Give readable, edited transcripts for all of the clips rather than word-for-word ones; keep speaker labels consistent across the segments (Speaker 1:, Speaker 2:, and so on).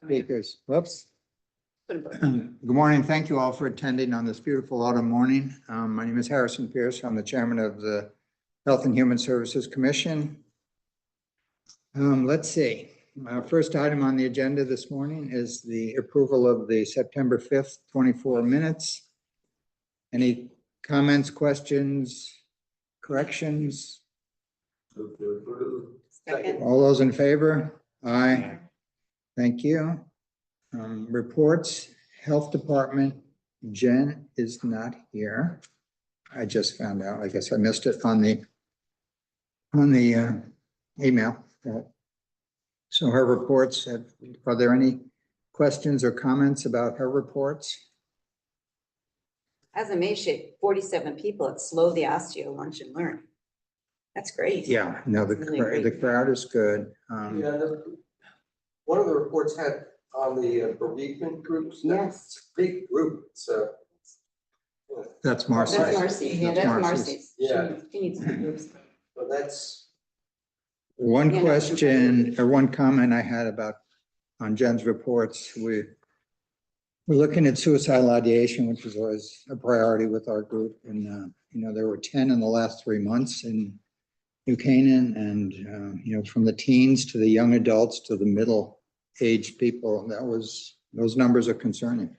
Speaker 1: Speakers, whoops. Good morning. Thank you all for attending on this beautiful autumn morning. My name is Harrison Pierce. I'm the chairman of the Health and Human Services Commission. Let's see. First item on the agenda this morning is the approval of the September 5th, 24 minutes. Any comments, questions, corrections?
Speaker 2: Second.
Speaker 1: All those in favor? Aye. Thank you. Reports, Health Department, Jen is not here. I just found out, I guess I missed it on the email. So her reports, are there any questions or comments about her reports?
Speaker 2: As a Mayshape, 47 people at Slow the Osteo Lunch and Learn. That's great.
Speaker 1: Yeah, no,
Speaker 2: That's really great.
Speaker 1: the crowd is good.
Speaker 3: Yeah, one of the reports had on the bereavement groups.
Speaker 2: Yes.
Speaker 3: It's a big group, so.
Speaker 1: That's Marcy.
Speaker 2: That's Marcy. Yeah, that's
Speaker 1: Marcy's.
Speaker 2: Marcy's.
Speaker 3: Yeah.
Speaker 2: She needs some groups.
Speaker 3: But that's,
Speaker 1: One
Speaker 2: Yeah, no,
Speaker 1: question or one comment I had about on Jen's reports, we're looking at suicidal ideation, which is always a priority with our group. And, there were 10 in the last 3 months in New Canaan and, from the teens to the young adults to the middle-aged people, those numbers are concerning.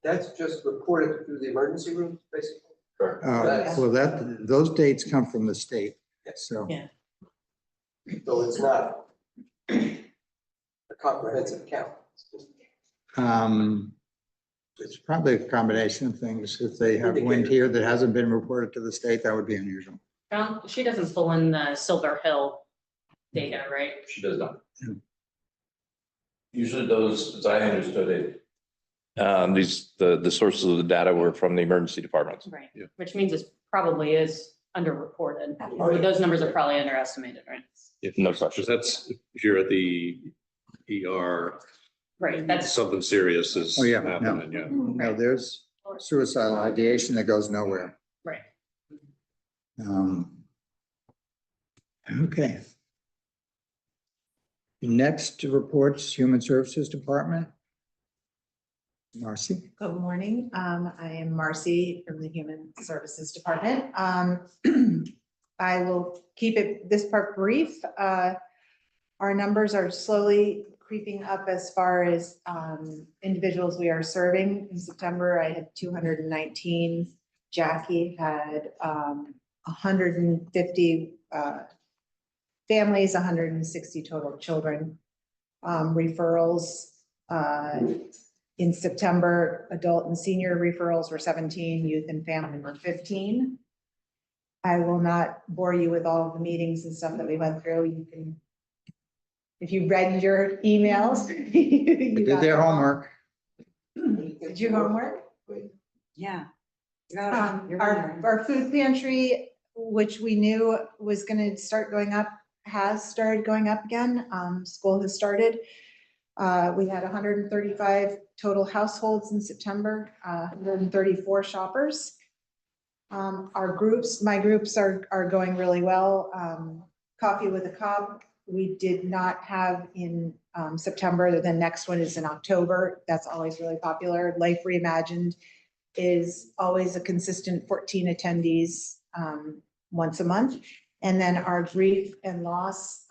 Speaker 3: that's just reported through the emergency room, basically.
Speaker 1: Well, those dates come from the state, so.
Speaker 2: Yeah.
Speaker 3: So it's not a comprehensive count.
Speaker 1: It's probably a combination of things. If they have wind here that hasn't been reported to the state, that would be unusual.
Speaker 4: She doesn't pull in the Silver Hill data, right?
Speaker 5: She does not.
Speaker 1: Yeah.
Speaker 5: Usually those, as I understood it, the sources of the data were from the emergency departments.
Speaker 4: Right.
Speaker 5: Yeah.
Speaker 4: Which means it probably is underreported. Those numbers are probably underestimated, right?
Speaker 5: If no question.
Speaker 6: Because that's, if you're at the ER,
Speaker 4: Right, that's,
Speaker 6: something serious is
Speaker 1: Oh, yeah,
Speaker 6: happening, yeah.
Speaker 1: No, there's suicidal ideation that goes nowhere.
Speaker 4: right.
Speaker 1: Okay. Next reports, Human Services Department. Marcy.
Speaker 7: Good morning. I am Marcy from the Human Services Department. I will keep this part brief. Our numbers are slowly creeping up as far as individuals we are serving. In September, I had 219. Jackie had 150 families, 160 total children. Referrals in September, adult and senior referrals were 17, youth and family were 15. I will not bore you with all of the meetings and stuff that we went through. You can, if you read your emails.
Speaker 1: They did their homework.
Speaker 7: Did you homework?
Speaker 2: Yeah. You're on there.
Speaker 7: Our food pantry, which we knew was gonna start going up, has started going up again. School has started. We had 135 total households in September, 134 shoppers. Our groups, my groups are going really well. Coffee with a Cop, we did not have in September. The next one is in October. That's always really popular. Life Reimagined is always a consistent 14 attendees once a month. And then our grief and loss,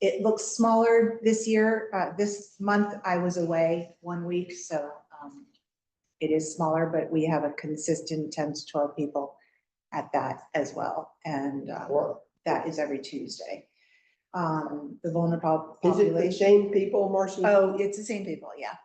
Speaker 7: it looks smaller this year. This month I was away 1 week, so it is smaller, but we have a consistent 10 to 12 people at that as well. And that is every Tuesday. The vulnerable
Speaker 3: Is it the
Speaker 7: population.
Speaker 3: same people, Marcy?
Speaker 7: Oh, it's the same people, yeah.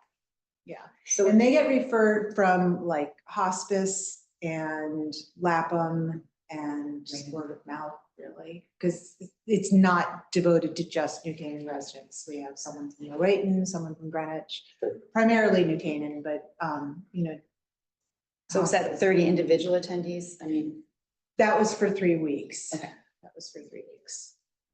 Speaker 7: Yeah.
Speaker 3: So
Speaker 7: And they get referred from like hospice and LAPM and just word of mouth, really, because it's not devoted to just New Canaan residents. We have someone from Layton, someone from Greenwich, primarily New Canaan, but
Speaker 2: So is that 30 individual attendees? I mean,
Speaker 7: that was for 3 weeks.
Speaker 2: Okay.
Speaker 7: That was for 3 weeks.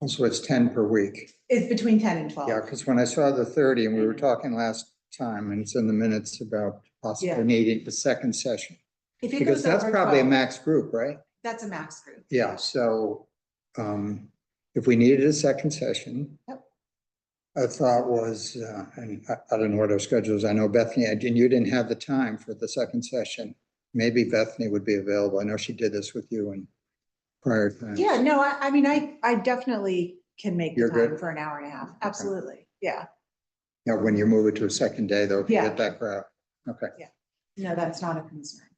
Speaker 1: So it's 10 per week.
Speaker 7: It's between 10 and 12.
Speaker 1: Yeah, because when I saw the 30, and we were talking last time, and it's in the minutes about possibly
Speaker 7: Yeah.
Speaker 1: needing the second session.
Speaker 7: If it
Speaker 1: Because
Speaker 7: goes
Speaker 1: that's
Speaker 7: over
Speaker 1: probably a
Speaker 7: 12,
Speaker 1: max group, right?
Speaker 7: That's a max group.
Speaker 1: Yeah, so if we needed a second session.
Speaker 7: Yep.
Speaker 1: I thought was, and I don't know what our schedule is. I know Bethany, and you didn't have the time for the second session. Maybe Bethany would be available. I know she did this with you in prior times.
Speaker 7: Yeah, no, I mean, I definitely can make the
Speaker 1: You're good?
Speaker 7: time for an hour and a half. Absolutely. Yeah.
Speaker 1: Yeah, when you move it to a second day, though, if you
Speaker 7: Yeah.
Speaker 1: get that crowd. Okay.
Speaker 7: No, that's not a concern.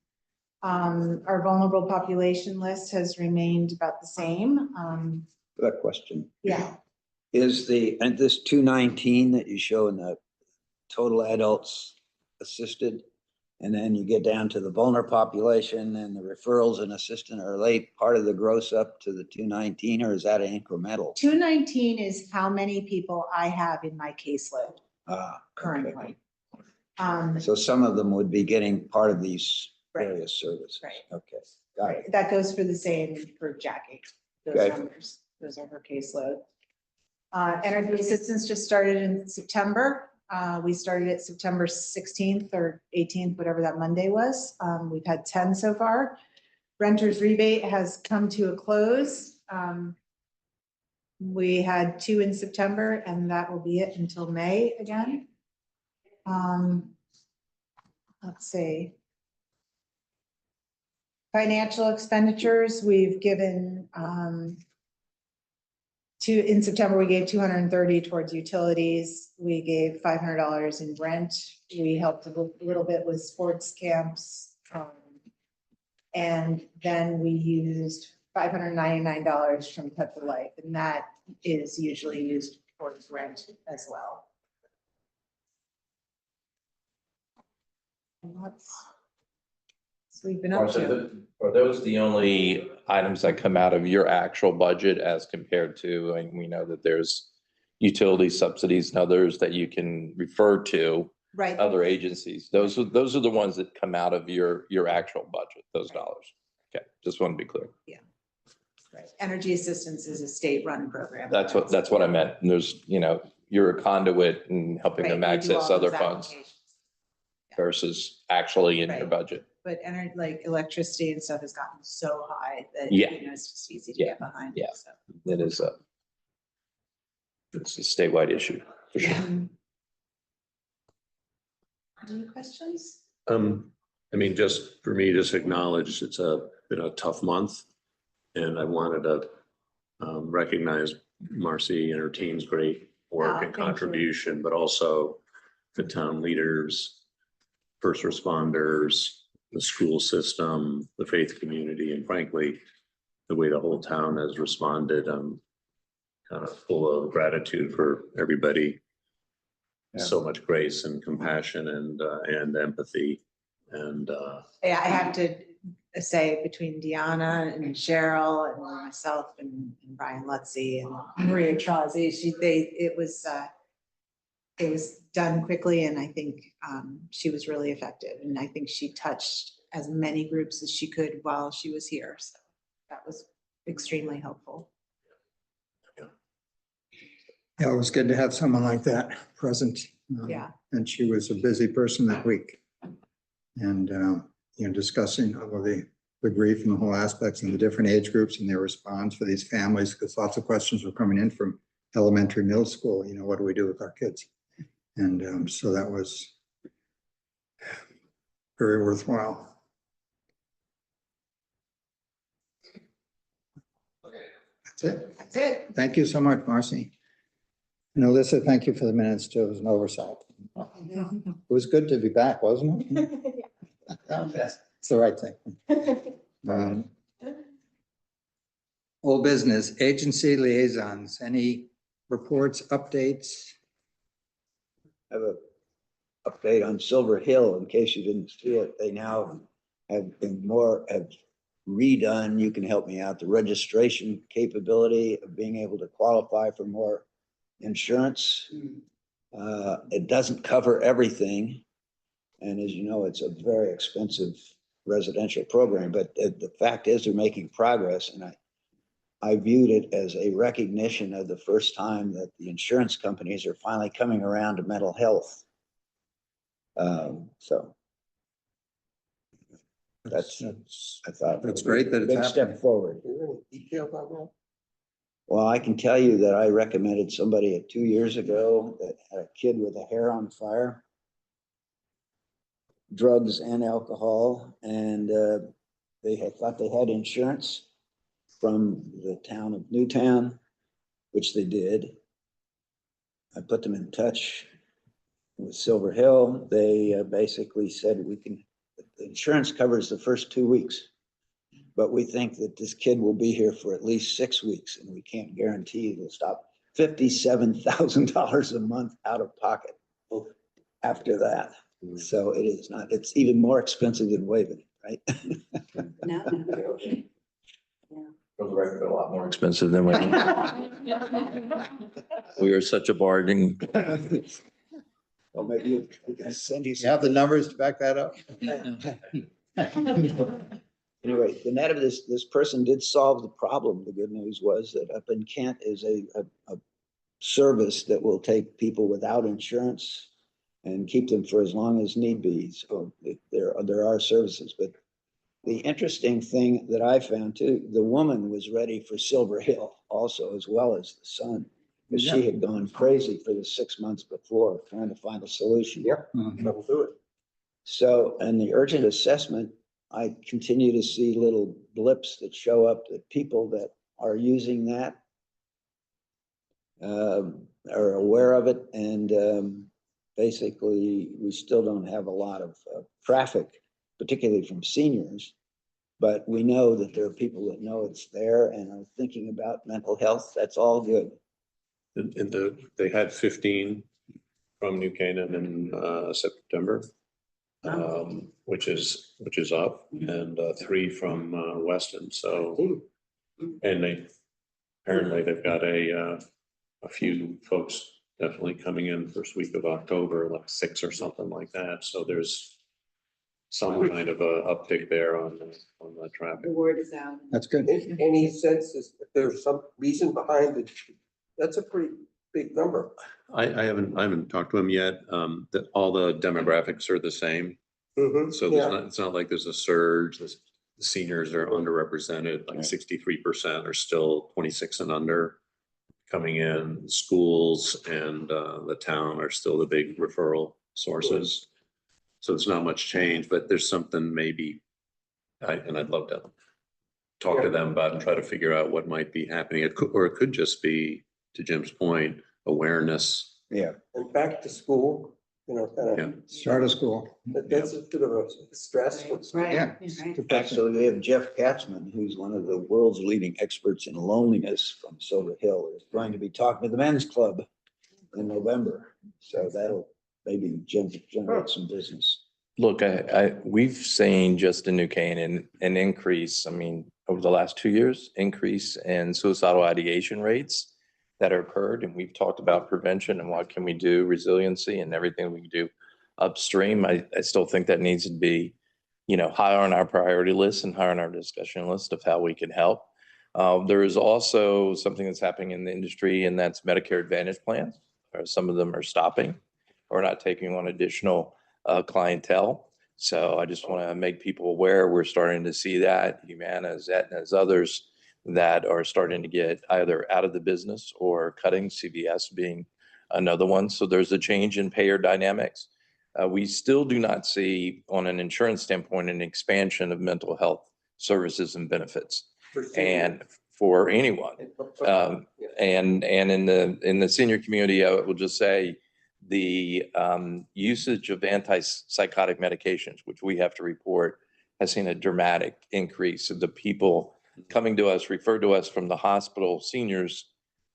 Speaker 7: Our vulnerable population list has remained about the same.
Speaker 8: Good question.
Speaker 7: Yeah,
Speaker 8: Is and this 219 that you show in the total adults assisted, and then you get down to the vulnerable population and the referrals and assistant, are they part of the gross up to the 219, or is that incremental?
Speaker 7: 219 is how many people I have in my caseload
Speaker 8: Okay.
Speaker 7: currently.
Speaker 8: So some of them would be getting part of these
Speaker 7: Right.
Speaker 8: various services.
Speaker 7: Right.
Speaker 8: Okay, got it.
Speaker 7: That goes for the same for Jackie, those
Speaker 8: Okay.
Speaker 7: numbers, those are her caseload. Energy assistance just started in September. We started it September 16th or 18th, whatever that Monday was. We've had 10 so far. Renters rebate has come to a close. We had 2 in September, and that will be it until May again. Let's see. Financial expenditures, we've given, in September, we gave 230 towards utilities. We gave $500 in rent. We helped a little bit with sports camps. And then we used $599 from Pet for Life, and that is usually used towards rent as well. And so we've been up
Speaker 5: Marcia,
Speaker 7: to.
Speaker 5: are those the only items that come out of your actual budget as compared to, and we know that there's utility subsidies and others that you can refer to,
Speaker 7: Right.
Speaker 5: other agencies. Those are the ones that come out of your actual budget, those dollars. Okay, just want to be clear.
Speaker 7: Right. Energy assistance is a state-run program.
Speaker 5: That's what I meant. And there's, you're a conduit in helping them
Speaker 7: Right, we do
Speaker 5: access
Speaker 7: all
Speaker 5: other
Speaker 7: those
Speaker 5: funds
Speaker 7: applications.
Speaker 5: versus actually in your
Speaker 7: Right.
Speaker 5: budget.
Speaker 7: But like electricity and stuff has gotten so high that,
Speaker 5: Yeah.
Speaker 7: it's just easy to
Speaker 5: Yeah.
Speaker 7: get behind.
Speaker 5: Yeah.
Speaker 7: So.
Speaker 5: It is it's a statewide issue for sure.
Speaker 7: Any questions?
Speaker 6: I mean, just for me, just acknowledge it's been a tough month. And I wanted to recognize Marcy and her team's great work and
Speaker 7: Thank you.
Speaker 6: contribution, but also the town leaders, first responders, the school system, the faith community, and frankly, the way the whole town has responded. I'm kind of full of gratitude for everybody.
Speaker 5: Yeah.
Speaker 6: So much grace and compassion and empathy. And
Speaker 7: Yeah, I have to say between Deanna and Cheryl and myself and Brian Lutzy and Maria Trozzi, it was done quickly, and I think she was really effective. And I think she touched as many groups as she could while she was here. So that was extremely helpful.
Speaker 1: Yeah, it was good to have someone like that present.
Speaker 7: Yeah.
Speaker 1: And she was a busy person that week. And, discussing all of the grief and the whole aspects and the different age groups and their response for these families, because lots of questions were coming in from elementary, middle school, what do we do with our kids? And so that was very worthwhile. That's it.
Speaker 7: That's it.
Speaker 1: Thank you so much, Marcy. And Alyssa, thank you for the minutes too. It was an oversight. It was good to be back, wasn't it? It's the right thing. Old business, agency liaisons, any reports, updates?
Speaker 8: I have a update on Silver Hill, in case you didn't see it. They now have redone, you can help me out, the registration capability of being able to qualify for more insurance. It doesn't cover everything. And as you know, it's a very expensive residential program, but the fact is they're making progress. And I viewed it as a recognition of the first time that the insurance companies are finally coming around to mental health. So that's, I thought.
Speaker 1: That's great that it's
Speaker 8: Big step
Speaker 1: happening.
Speaker 8: forward.
Speaker 3: Is there any details on that?
Speaker 8: Well, I can tell you that I recommended somebody 2 years ago that had a kid with a hair on fire, drugs and alcohol, and they had thought they had insurance from the town of Newtown, which they did. I put them in touch with Silver Hill. They basically said the insurance covers the first 2 weeks. But we think that this kid will be here for at least 6 weeks, and we can't guarantee they'll stop $57,000 a month out of pocket after that. So it is not, it's even more expensive than waiving, right?
Speaker 2: No, no.
Speaker 5: For the record, a lot more expensive than we. We are such a bargain.
Speaker 8: Well, maybe we can send you
Speaker 1: You have the numbers to back that up?
Speaker 8: Anyway, the net of this person did solve the problem. The good news was that up in Kent is a service that will take people without insurance and keep them for as long as need be. So there are services, but the interesting thing that I found too, the woman was ready for Silver Hill also, as well as the son, because she had gone crazy for the 6 months before trying to find a solution.
Speaker 3: Yeah,
Speaker 1: Mhm.
Speaker 3: that'll do it.
Speaker 8: So, and the urgent assessment, I continue to see little blips that show up that people that are using that are aware of it. And basically, we still don't have a lot of traffic, particularly from seniors. But we know that there are people that know it's there and are thinking about mental health. That's all good.
Speaker 6: They had 15 from New Canaan in September, which is up, and 3 from Weston. So, and they've got a few folks definitely coming in first week of October, like 6 or something like that. So there's some kind of a uptick there on the traffic.
Speaker 2: The word is out.
Speaker 1: That's good.
Speaker 3: Any sense if there's some reason behind it? That's a pretty big number.
Speaker 6: I haven't talked to him yet. That all the demographics are the same. So it's not like there's a surge. The seniors are underrepresented, like 63% are still 26 and under coming in. Schools and the town are still the big referral sources. So it's not much change, but there's something maybe, and I'd love to talk to them about and try to figure out what might be happening. It could just be, to Jim's point, awareness.
Speaker 8: Yeah.
Speaker 3: And back to school, kind
Speaker 6: Yeah.
Speaker 3: of,
Speaker 1: Start of school.
Speaker 3: that's a bit of a stress.
Speaker 2: Right.
Speaker 1: Yeah.
Speaker 2: Right.
Speaker 8: Actually, we have Jeff Katzman, who's one of the world's leading experts in loneliness from Silver Hill, is going to be talking to the men's club in November. So that'll maybe generate some business.
Speaker 5: Look, we've seen just in New Canaan an increase, I mean, over the last 2 years, increase in suicidal ideation rates that occurred. And we've talked about prevention and what can we do, resiliency and everything we can do upstream. I still think that needs to be, higher on our priority list and higher on our discussion list of how we can help. There is also something that's happening in the industry, and that's Medicare Advantage plans. Some of them are stopping or not taking on additional clientele. So I just want to make people aware, we're starting to see that, Humana, Aetna, others that are starting to get either out of the business or cutting, CVS being another one. So there's a change in payer dynamics. We still do not see, on an insurance standpoint, an expansion of mental health services and benefits, and for anyone. And in the senior community, I will just say the usage of antipsychotic medications, which we have to report, has seen a dramatic increase of the people coming to us, referred to us from the hospital, seniors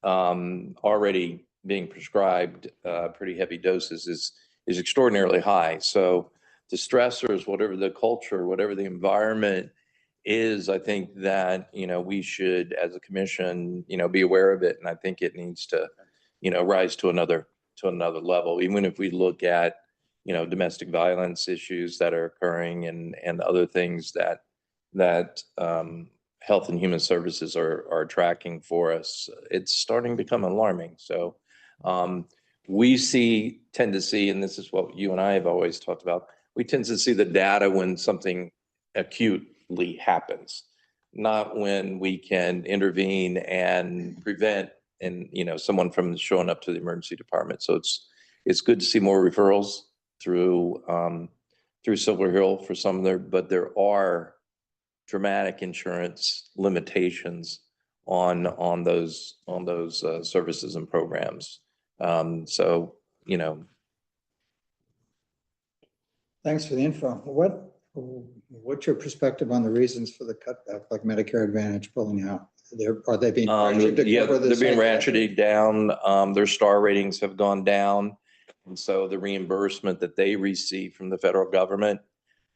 Speaker 5: already being prescribed pretty heavy doses is extraordinarily high. So the stressors, whatever the culture, whatever the environment is, I think that, we should, as a commission, be aware of it. And I think it needs to, rise to another level, even if we look at, domestic violence issues that are occurring and other things that Health and Human Services are tracking for us. It's starting to become alarming. So we tend to see, and this is what you and I have always talked about, we tend to see the data when something acutely happens. not when we can intervene and prevent and, someone from showing up to the emergency department. So it's good to see more referrals through Silver Hill for some of but there are dramatic insurance limitations on those services and programs. So,
Speaker 1: Thanks for the info. What's your perspective on the reasons for the cutback, like Medicare Advantage pulling out? Are they being? pressured to
Speaker 5: Yeah,
Speaker 1: cover the
Speaker 5: they're being
Speaker 1: psychiatric?
Speaker 5: ratcheted down. Their star ratings have gone down. And so the reimbursement that they receive from the federal government,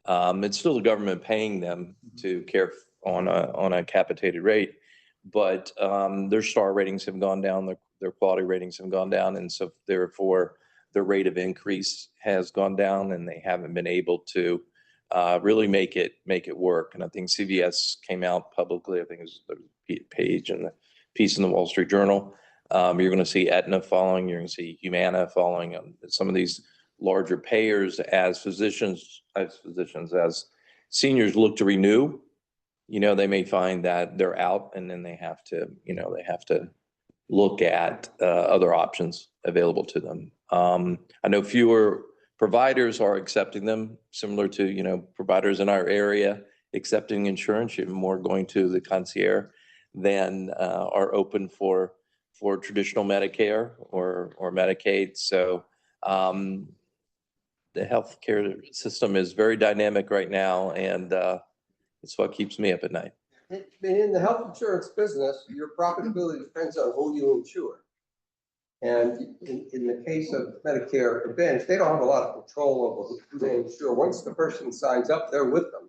Speaker 5: it's still the government paying them to care on a capitated rate. But their star ratings have gone down, their quality ratings have gone down. And so therefore, the rate of increase has gone down and they haven't been able to really make it work. And I think CVS came out publicly, I think it was the page and the piece in the Wall Street Journal. You're going to see Aetna following, you're going to see Humana following, some of these larger payers as seniors look to renew, they may find that they're out and then they have to look at other options available to them. I know fewer providers are accepting them, similar to, providers in our area accepting insurance, even more going to the concierge than are open for traditional Medicare or Medicaid. So the healthcare system is very dynamic right now, and it's what keeps me up at night.
Speaker 3: In the health insurance business, your profitability depends on who you insure. And in the case of Medicare Advantage, they don't have a lot of control over who they insure. Once the person signs up, they're with them.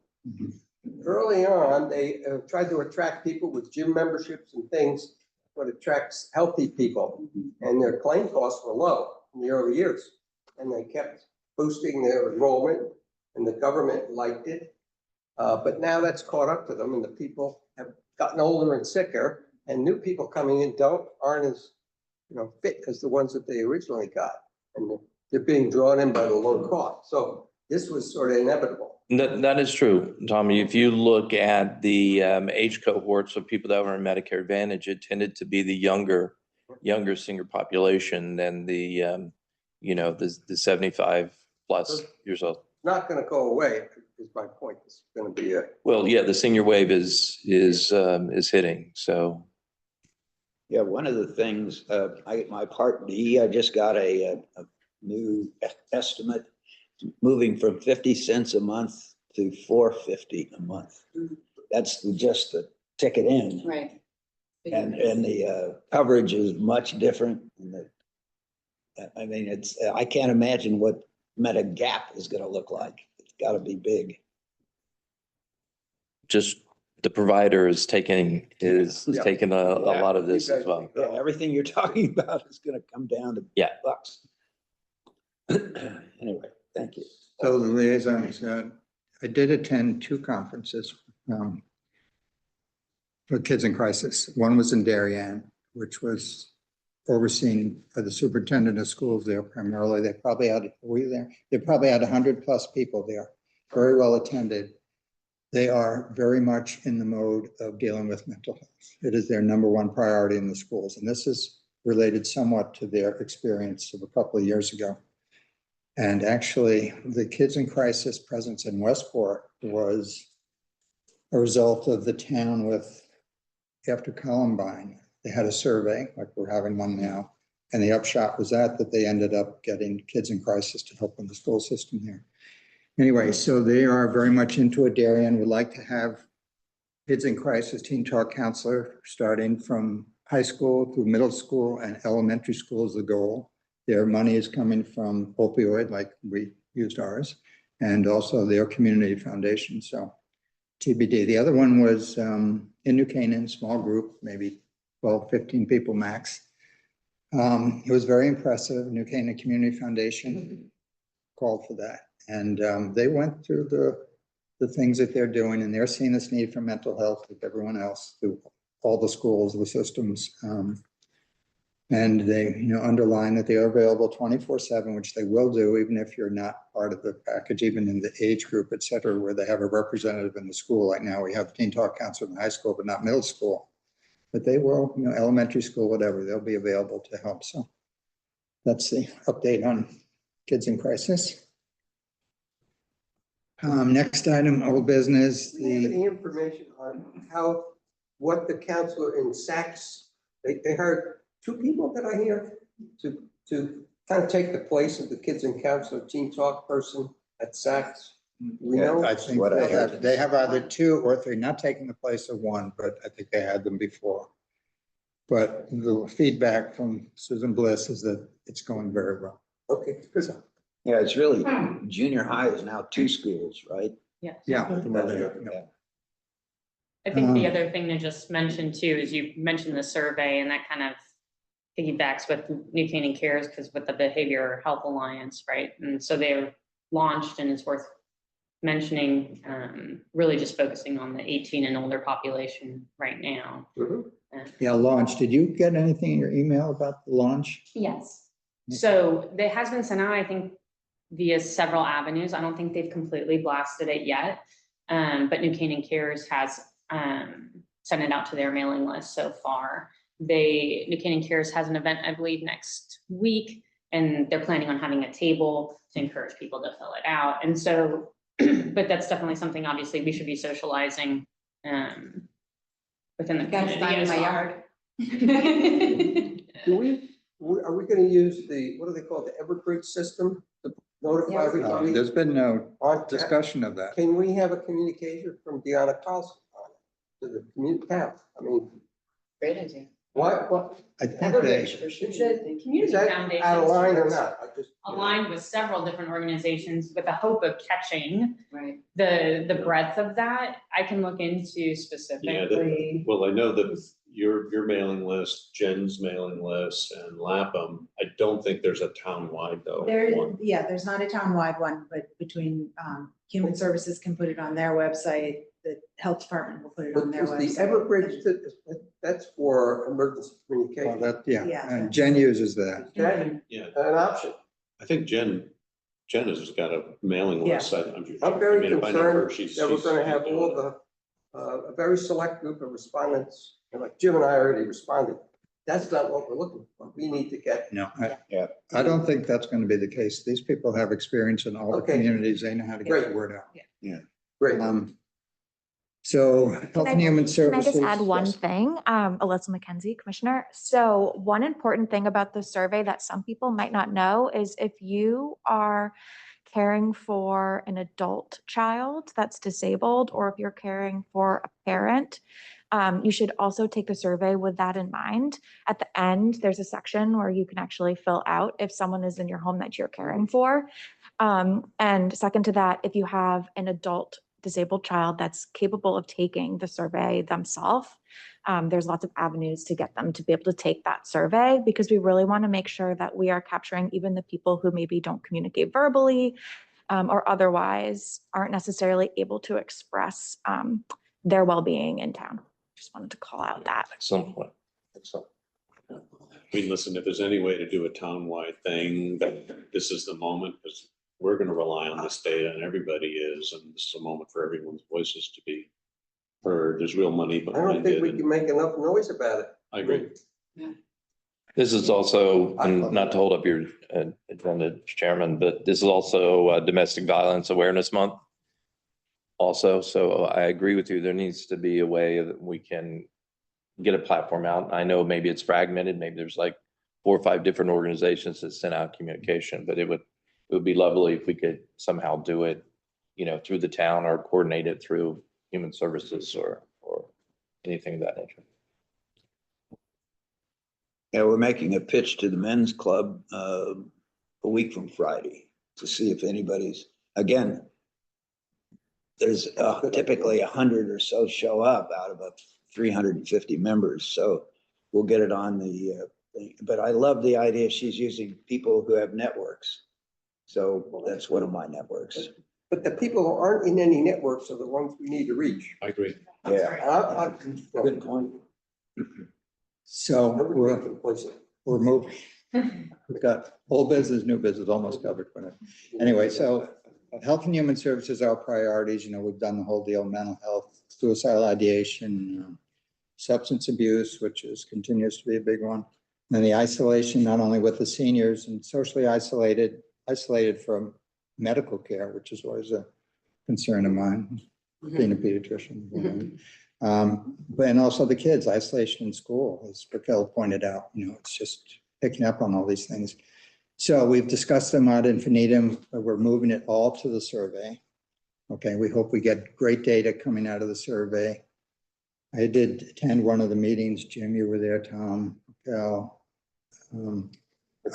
Speaker 3: Early on, they tried to attract people with gym memberships and things, but attracts healthy people. And their claim costs were low in the early years. And they kept boosting their enrollment, and the government liked it. But now that's caught up to them, and the people have gotten older and sicker, and new people coming in aren't as fit as the ones that they originally got, and they're being drawn in by the low cost. So this was sort of inevitable.
Speaker 5: That is true, Tommy. If you look at the age cohorts of people that were in Medicare Advantage, it tended to be the younger senior population than the 75 plus years old.
Speaker 3: Not going to go away, is my point. It's going to be
Speaker 5: Well, yeah, the senior wave is hitting. So.
Speaker 8: Yeah, one of the things, my Part D, I just got a new estimate, moving from 50 cents a month to $4.50 a month. That's just the ticket in.
Speaker 2: Right.
Speaker 8: And the coverage is much different. I mean, I can't imagine what Medigap is going to look like. It's got to be big.
Speaker 5: Just the provider is taking a lot of this as well.
Speaker 8: Yeah, everything you're talking about is going to come down to bucks. Anyway, thank you.
Speaker 1: So the liaisons, I did attend 2 conferences for kids in crisis. One was in Darien, which was overseen by the superintendent of schools there primarily. They probably had, were you there? They probably had 100+ people there, very well attended. They are very much in the mode of dealing with mental health. It is their #1 priority in the schools. And this is related somewhat to their experience of a couple of years ago. And actually, the Kids in Crisis presence in Westport was a result of the town after Columbine. They had a survey, like we're having one now. And the upshot was that they ended up getting Kids in Crisis to help in the school system here. Anyway, so they are very much into it. Darien would like to have Kids in Crisis teen talk counselor starting from high school through middle school and elementary school is the goal. Their money is coming from opioid, like we used ours, and also their community foundation. So TBD. The other one was in New Canaan, small group, maybe 12, 15 people max. It was very impressive. New Canaan Community Foundation called for that. And they went through the things that they're doing, and they're seeing this need for mental health with everyone else through all the schools, the systems. And they, underline that they are available 24/7, which they will do, even if you're not part of the package, even in the age group, et cetera, where they have a representative in the school. Like now we have Teen Talk Council in high school, but not middle school. But they will, elementary school, whatever, they'll be available to help. So that's the update on kids in crisis. Next item, old business,
Speaker 3: Do you have
Speaker 1: the,
Speaker 3: any information on what the counselor in Saks, they hired 2 people that I hear to kind of take the place of the kids and counselor teen talk person at Saks. We know.
Speaker 1: I think
Speaker 8: What I heard.
Speaker 1: they have either 2 or 3, not taking the place of 1, but I think they had them before. But the feedback from Susan Bliss is that it's going very well.
Speaker 3: Okay, good.
Speaker 8: Yeah, it's really, junior high is now 2 schools, right?
Speaker 4: Yeah.
Speaker 1: Yeah.
Speaker 4: I think the
Speaker 1: Um,
Speaker 4: other thing to just mention too, is you mentioned the survey and that kind of piggybacks with New Canaan Cares, because with the Behavioral Health Alliance, right? And so they're launched, and it's worth mentioning, really just focusing on the 18 and older population right now.
Speaker 3: Mhm.
Speaker 1: Yeah, launch. Did you get anything in your email about the launch?
Speaker 4: Yes. So it has been sent out, I think, via several avenues. I don't think they've completely blasted it yet. But New Canaan Cares has sent it out to their mailing list so far. New Canaan Cares has an event, I believe, next week, and they're planning on having a table to encourage people to fill it out. And so, but that's definitely something, obviously, we should be socializing within the
Speaker 2: Guys,
Speaker 4: community
Speaker 2: in
Speaker 4: as
Speaker 2: my
Speaker 4: well.
Speaker 2: yard.
Speaker 3: Are we gonna use what do they call it, the Everbridge system to notify
Speaker 2: Yes.
Speaker 3: everybody?
Speaker 1: There's been no
Speaker 3: On-
Speaker 1: discussion of that.
Speaker 3: Can we have a communication from Deanna Carlson on it to the community town? I mean,
Speaker 2: Great idea.
Speaker 3: what,
Speaker 1: I think they,
Speaker 4: The
Speaker 3: is
Speaker 4: community
Speaker 3: that
Speaker 4: foundation
Speaker 3: out of line or not? I just.
Speaker 4: aligned with several different organizations with the hope of catching
Speaker 2: Right.
Speaker 4: the breadth of that. I can look into specifically.
Speaker 6: Well, I know that your mailing list, Jen's mailing list, and Lapham, I don't think there's a townwide though. one.
Speaker 7: There's not a townwide one, but between, Human Services can put it on their website, the Health Department will put it on
Speaker 3: But
Speaker 7: their
Speaker 3: is the
Speaker 7: website.
Speaker 3: Everbridge, that's for emergency
Speaker 1: well,
Speaker 3: communication.
Speaker 1: that, yeah,
Speaker 7: Yeah.
Speaker 1: and Jen uses that.
Speaker 3: Is that
Speaker 6: Yeah,
Speaker 3: an option?
Speaker 6: I think Jen has got a mailing
Speaker 7: Yeah.
Speaker 6: list.
Speaker 3: I'm very
Speaker 6: I mean, if I know her,
Speaker 3: concerned
Speaker 6: she's-
Speaker 3: that we're
Speaker 6: she's
Speaker 3: gonna have
Speaker 6: doing
Speaker 3: all
Speaker 6: it.
Speaker 3: the, a very select group of respondents, and like Jim and I already responded. That's not what we're looking for. We need to get,
Speaker 1: No,
Speaker 8: Yeah.
Speaker 1: I don't think that's going to be the case. These people have experience in all the
Speaker 3: Okay.
Speaker 1: communities. They know how to get
Speaker 3: Great.
Speaker 1: the word out.
Speaker 3: great.
Speaker 1: So Health and Human
Speaker 9: Can I
Speaker 1: Services.
Speaker 9: just add one
Speaker 1: yes.
Speaker 9: thing? Alyssa McKenzie, Commissioner. So one important thing about the survey that some people might not know is if you are caring for an adult child that's disabled, or if you're caring for a parent, you should also take the survey with that in mind. At the end, there's a section where you can actually fill out if someone is in your home that you're caring for. And second to that, if you have an adult disabled child that's capable of taking the survey themselves, there's lots of avenues to get them to be able to take that survey, because we really want to make sure that we are capturing even the people who maybe don't communicate verbally or otherwise aren't necessarily able to express their well-being in town. Just wanted to call out that.
Speaker 5: Excellent point.
Speaker 3: Excellent.
Speaker 6: I mean, listen, if there's any way to do a townwide thing, that this is the moment, because we're gonna rely on this data, and everybody is, and this is a moment for everyone's voices to be heard. There's real money
Speaker 3: I don't
Speaker 6: behind
Speaker 3: think
Speaker 6: it,
Speaker 3: we
Speaker 6: and
Speaker 3: can make enough noise about it.
Speaker 6: I agree.
Speaker 5: This is also, and not to hold up your agenda, Chairman, but this is also Domestic Violence Awareness Month. Also, so I agree with you. There needs to be a way that we can get a platform out. I know maybe it's fragmented. Maybe there's like 4 or 5 different organizations that send out communication, but it would be lovely if we could somehow do it, through the town or coordinate it through Human Services or anything of that nature.
Speaker 8: Yeah, we're making a pitch to the men's club a week from Friday to see if anybody's, again, there's typically 100 or so show up out of 350 members. So we'll get it on the thing. But I love the idea she's using people who have networks. So that's one of my networks.
Speaker 3: But the people who aren't in any networks are the ones we need to reach.
Speaker 6: I agree.
Speaker 8: Yeah, good point.
Speaker 1: So
Speaker 3: Everybody can place it.
Speaker 1: we're moving. We've got old business, new business, almost covered. But anyway, so health and human services are our priorities. You know, we've done the whole deal, mental health, suicidal ideation, substance abuse, which continues to be a big one. And then the isolation, not only with the seniors and socially isolated from medical care, which is always a concern of mine, being a pediatrician. But and also the kids, isolation in school, as Raquel pointed out, you know, it's just picking up on all these things. So we've discussed them ad infinitum, but we're moving it all to the survey. Okay, we hope we get great data coming out of the survey. I did attend one of the meetings. Jim, you were there, Tom, Raquel.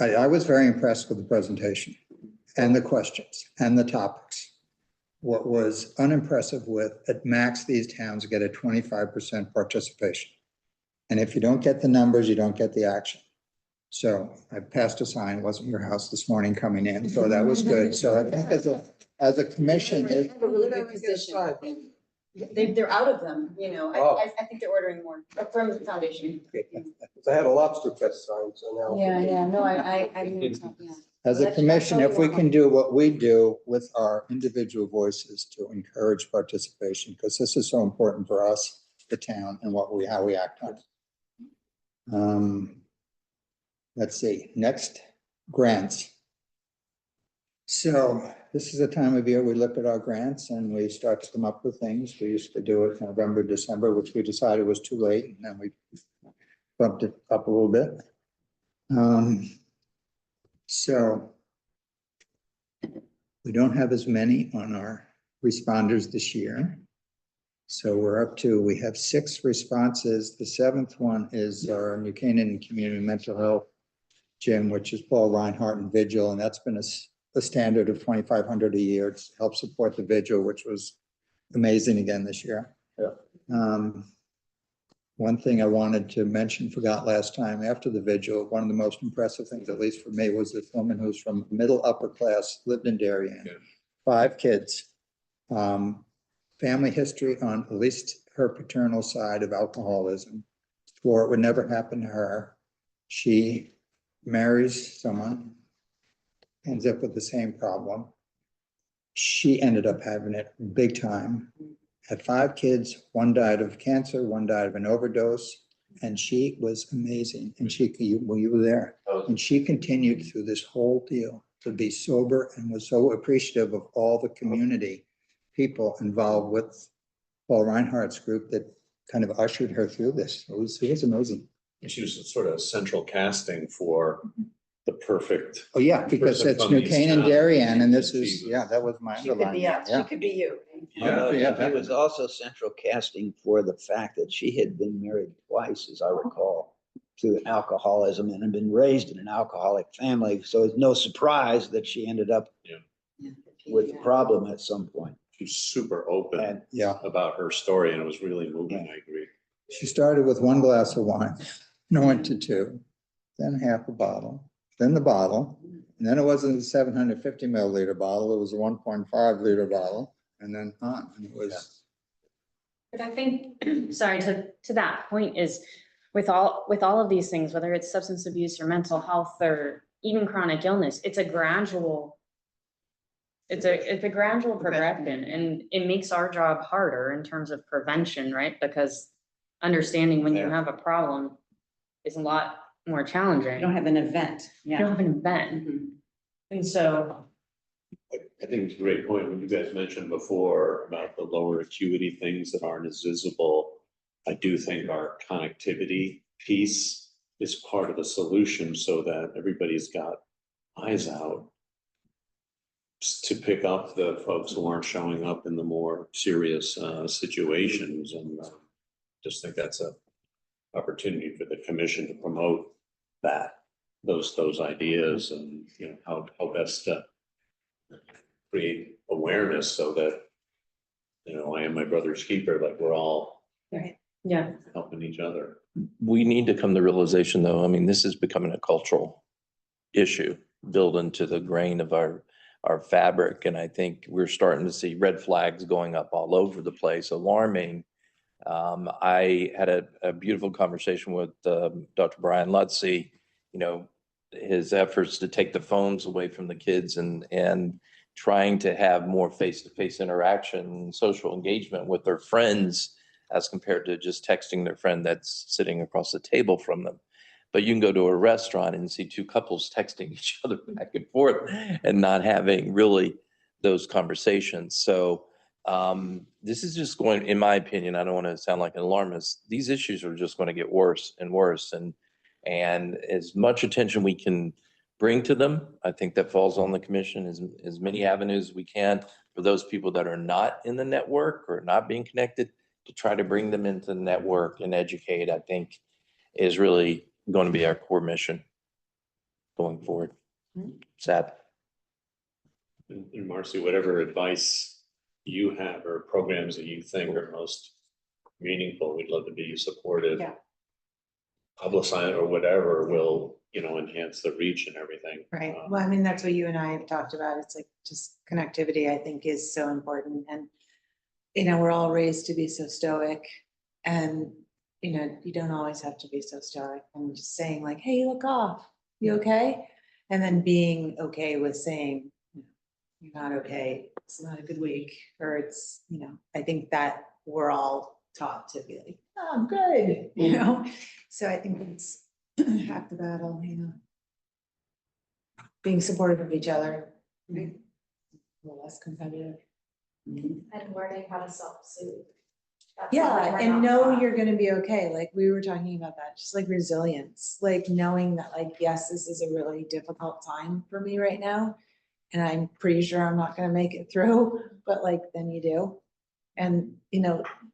Speaker 1: I was very impressed with the presentation and the questions and the topics. What was unimpressive with, at max, these towns get a 25% participation. And if you don't get the numbers, you don't get the action. So I passed a sign, wasn't your house this morning coming in, so that was good. So I think as a commission,
Speaker 2: They have a really good position. They're out of them, you know, I think they're ordering more from the foundation.
Speaker 3: I had a lobster fest sign, so now.
Speaker 2: Yeah, no, I yeah.
Speaker 1: as a
Speaker 2: That's
Speaker 1: commission, if we
Speaker 2: totally
Speaker 1: can do what we do with our individual voices to encourage participation, because this is so important for us, the town, and how we act on it. Let's see, next, grants. So this is the time of year we look at our grants and we start to come up with things. We used to do it November, December, which we decided was too late, and then we bumped it up a little bit. So we don't have as many on our responders this year. So we have 6 responses. The 7th one is our New Canaan Community Mental Health Gym, which is Paul Reinhardt and Vigil, and that's been a standard of $2,500 a year to help support the Vigil, which was amazing again this year.
Speaker 3: Yeah.
Speaker 1: One thing I wanted to mention, forgot last time, after the Vigil, one of the most impressive things, at least for me, was this woman who's from middle upper class, lived in Darien, 5 kids, family history on at least her paternal side of alcoholism, swore it would never happen to her. She marries someone, ends up with the same problem. She ended up having it big time. Had 5 kids, 1 died of cancer, 1 died of an overdose, and she was amazing. And you were there. And she continued through this whole deal to be sober and was so appreciative of all the community people involved with Paul Reinhardt's group that kind of ushered her through this. It was amazing.
Speaker 6: And she was sort of central casting for the perfect.
Speaker 1: Oh, yeah, because
Speaker 6: person
Speaker 1: it's
Speaker 6: from
Speaker 1: New
Speaker 6: these
Speaker 1: Canaan,
Speaker 6: towns.
Speaker 1: Darien, and this
Speaker 6: She
Speaker 1: is,
Speaker 6: was-
Speaker 1: yeah, that was my
Speaker 2: She could be
Speaker 1: underlining.
Speaker 2: us, she
Speaker 1: Yeah.
Speaker 2: could be you.
Speaker 8: Although
Speaker 1: Yeah.
Speaker 8: He was also central casting for the fact that she had been married twice, as I recall, to alcoholism and had been raised in an alcoholic family. So it's no surprise that she ended up with the problem at some point.
Speaker 6: She's super open
Speaker 8: And
Speaker 1: Yeah.
Speaker 6: about her story, and it was really moving, I agree.
Speaker 1: She started with 1 glass of wine, and went to 2, then half a bottle, then the bottle. And then it wasn't a 750 milliliter bottle, it was a 1.5 liter bottle, and then on, and it was.
Speaker 4: But I think, sorry, to that point is with all of these things, whether it's substance abuse or mental health or even chronic illness, it's a gradual progression, and it makes our job harder in terms of prevention, right? Because understanding when you
Speaker 6: Yeah.
Speaker 4: have a problem is a lot more challenging.
Speaker 2: You don't have an event,
Speaker 4: You don't
Speaker 2: yeah.
Speaker 4: have an event.
Speaker 2: Mhm.
Speaker 4: And so,
Speaker 6: I think it's a great point when you guys mentioned before about the lower acuity things that aren't as visible. I do think our connectivity piece is part of the solution so that everybody's got eyes out to pick up the folks who aren't showing up in the more serious situations. And just think that's a opportunity for the commission to promote those ideas and, you know, how best to create awareness so that, you know, I am my brother's keeper, like we're all
Speaker 4: yeah,
Speaker 6: helping each other.
Speaker 5: We need to come to realization, though, I mean, this is becoming a cultural issue built into the grain of our fabric. And I think we're starting to see red flags going up all over the place, alarming. I had a beautiful conversation with Dr. Brian Lutzy his efforts to take the phones away from the kids and trying to have more face-to-face interaction and social engagement with their friends as compared to just texting their friend that's sitting across the table from them. But you can go to a restaurant and see two couples texting each other back and forth and not having really those conversations. So this is just going, in my opinion, I don't want to sound like an alarmist. These issues are just going to get worse and worse. And as much attention we can bring to them, I think that falls on the commission, as many avenues we can for those people that are not in the network or not being connected, to try to bring them into the network and educate, I think is really going to be our core mission going forward. Sad.
Speaker 6: And Marcy, whatever advice you have or programs that you think are most meaningful, we'd love to be supportive.
Speaker 7: Yeah.
Speaker 6: Publicize or whatever will, enhance the reach and everything.
Speaker 7: Right. Well, I mean, that's what you and I have talked about. It's like just connectivity, I think, is so important. And, we're all raised to be so stoic, and, you don't always have to be so stoic. And just saying like, hey, you look off, you okay? And then being okay with saying, you're not okay, it's not a good week, or it's, I think that we're all taught to be like, oh, I'm good, So I think it's half the battle, being supportive of each other, right? A little less competitive.
Speaker 9: And learning how to self-soothe.
Speaker 7: Yeah, and know you're gonna be okay, like we were talking about that, just like resilience, like knowing that like, yes, this is a really difficult time for me right now. And I'm pretty sure I'm not gonna make it through, but like, then you do. And,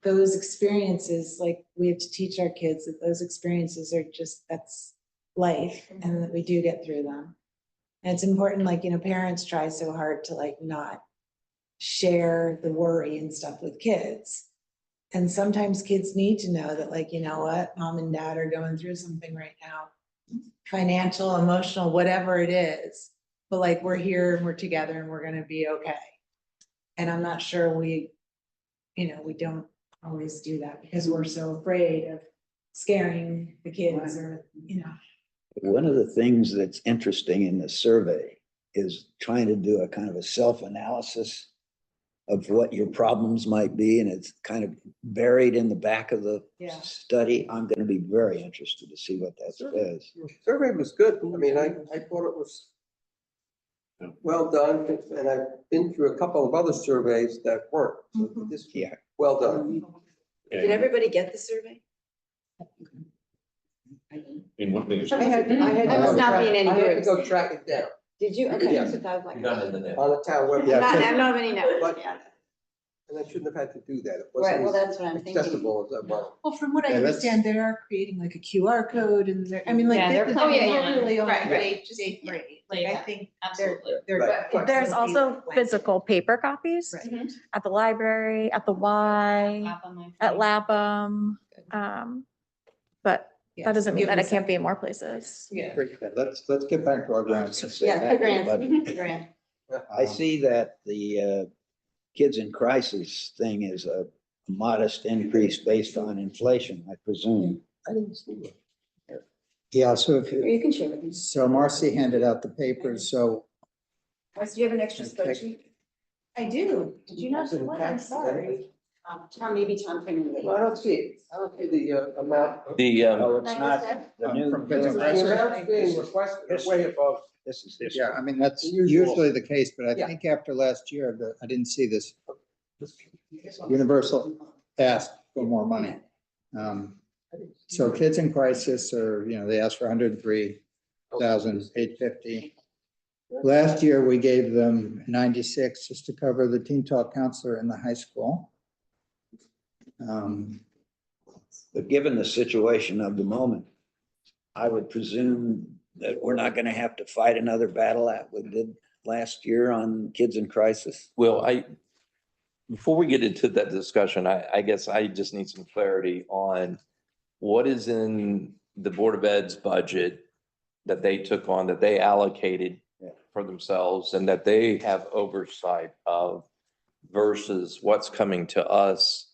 Speaker 7: those experiences, like we have to teach our kids that those experiences are just, that's life, and that we do get through them. And it's important, like, parents try so hard to like not share the worry and stuff with kids. And sometimes kids need to know that like, what, mom and dad are going through something right now, financial, emotional, whatever it is. But like, we're here and we're together and we're gonna be okay. And I'm not sure we don't always do that because we're so afraid of scaring the kids or,
Speaker 8: One of the things that's interesting in this survey is trying to do a kind of a self-analysis of what your problems might be, and it's kind of buried in the back of the
Speaker 7: Yeah.
Speaker 8: study. I'm going to be very interested to see what that says.
Speaker 3: Survey was good. I mean, I thought it was well done, and I've been through a couple of other surveys that weren't. So this,
Speaker 8: Yeah.
Speaker 3: well done.
Speaker 2: Did everybody get the survey?
Speaker 6: In one thing.
Speaker 2: I must not be in any
Speaker 3: I had to
Speaker 2: groups.
Speaker 3: go track it down
Speaker 2: Did you? Okay.
Speaker 3: Yes.
Speaker 2: that's what I was like.
Speaker 5: Done in the net.
Speaker 3: on the town website.
Speaker 1: Yeah,
Speaker 2: I don't have any notes.
Speaker 3: But-
Speaker 2: Yeah.
Speaker 3: And I shouldn't have had to do that. It
Speaker 2: Right, well,
Speaker 3: wasn't
Speaker 2: that's what I'm
Speaker 3: as
Speaker 2: thinking.
Speaker 3: accessible as I wanted.
Speaker 7: Well, from what I
Speaker 1: Yeah, that's-
Speaker 7: understand, they are creating like a QR code and they're, I mean, like,
Speaker 4: Yeah, they're
Speaker 7: they're
Speaker 4: planning on-
Speaker 7: really on
Speaker 4: right,
Speaker 7: day
Speaker 4: right.
Speaker 7: three. Like, I
Speaker 4: Yeah,
Speaker 7: think
Speaker 4: absolutely.
Speaker 7: they're.
Speaker 3: Right.
Speaker 9: There's also physical paper copies
Speaker 7: Right.
Speaker 9: at the library, at the Y,
Speaker 4: Lap on my
Speaker 9: at
Speaker 4: phone.
Speaker 9: Lapham. But
Speaker 7: Yeah,
Speaker 9: that doesn't
Speaker 7: so
Speaker 9: mean
Speaker 7: give
Speaker 9: that
Speaker 7: them
Speaker 9: it can't be in more places.
Speaker 7: Yeah.
Speaker 1: Let's get back to our grants.
Speaker 2: Yeah, the grant,
Speaker 8: But
Speaker 2: the grant.
Speaker 8: I see that the kids in crisis thing is a modest increase based on inflation, I presume.
Speaker 3: I didn't see it.
Speaker 1: Yeah, so if
Speaker 2: Or
Speaker 1: you,
Speaker 2: you can share with me.
Speaker 1: so Marcy handed out the papers, so
Speaker 2: Do you have an extra
Speaker 1: Okay.
Speaker 2: spreadsheet?
Speaker 7: I do. Did you not
Speaker 3: Is it
Speaker 7: see one? I'm
Speaker 3: attached?
Speaker 7: sorry.
Speaker 2: Tom, maybe Tom can.
Speaker 3: Well, I don't see it. I don't see the amount.
Speaker 5: The,
Speaker 8: Oh, it's not the new.
Speaker 1: From kids in
Speaker 3: The
Speaker 1: crisis?
Speaker 3: amount's being requested is way above.
Speaker 8: This is history.
Speaker 1: yeah, I mean, that's
Speaker 3: Usual.
Speaker 1: usually the case, but I
Speaker 3: Yeah.
Speaker 1: think after last year, I didn't see this. Universal asked for more money. So kids in crisis are, they asked for 103,850. Last year, we gave them 96 just to cover the teen talk counselor in the high school.
Speaker 8: But given the situation of the moment, I would presume that we're not going to have to fight another battle that we did last year on kids in crisis.
Speaker 5: well, before we get into that discussion, I guess I just need some clarity on what is in the Board of Ed's budget that they took on, that they allocated for themselves and that they have oversight of versus what's coming to us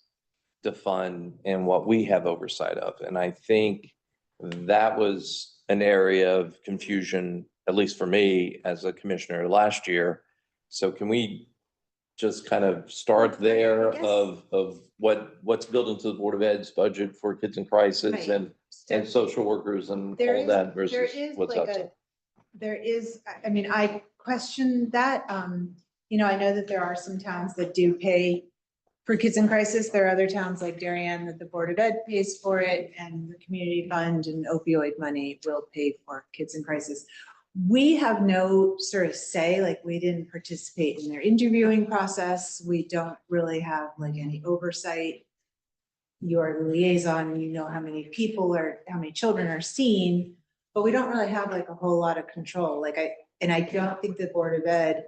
Speaker 5: to fund and what we have oversight of. And I think that was an area of confusion, at least for me as a commissioner last year. So can we just kind of start there
Speaker 7: Yes.
Speaker 5: of what's built into the Board of Ed's budget for kids in crisis
Speaker 7: Right.
Speaker 5: and social workers and
Speaker 7: There
Speaker 5: all
Speaker 7: is-
Speaker 5: that
Speaker 7: there
Speaker 5: versus
Speaker 7: is
Speaker 5: what's
Speaker 7: like
Speaker 5: outside?
Speaker 7: There is, I mean, I question that. You know, I know that there are some towns that do pay for kids in crisis. There are other towns like Darien that the Board of Ed pays for it, and the community fund and opioid money will pay for kids in crisis. We have no sort of say, like we didn't participate in their interviewing process. We don't really have like any oversight. You are the liaison, you know how many people or how many children are seen, but we don't really have like a whole lot of control. I don't think the Board of Ed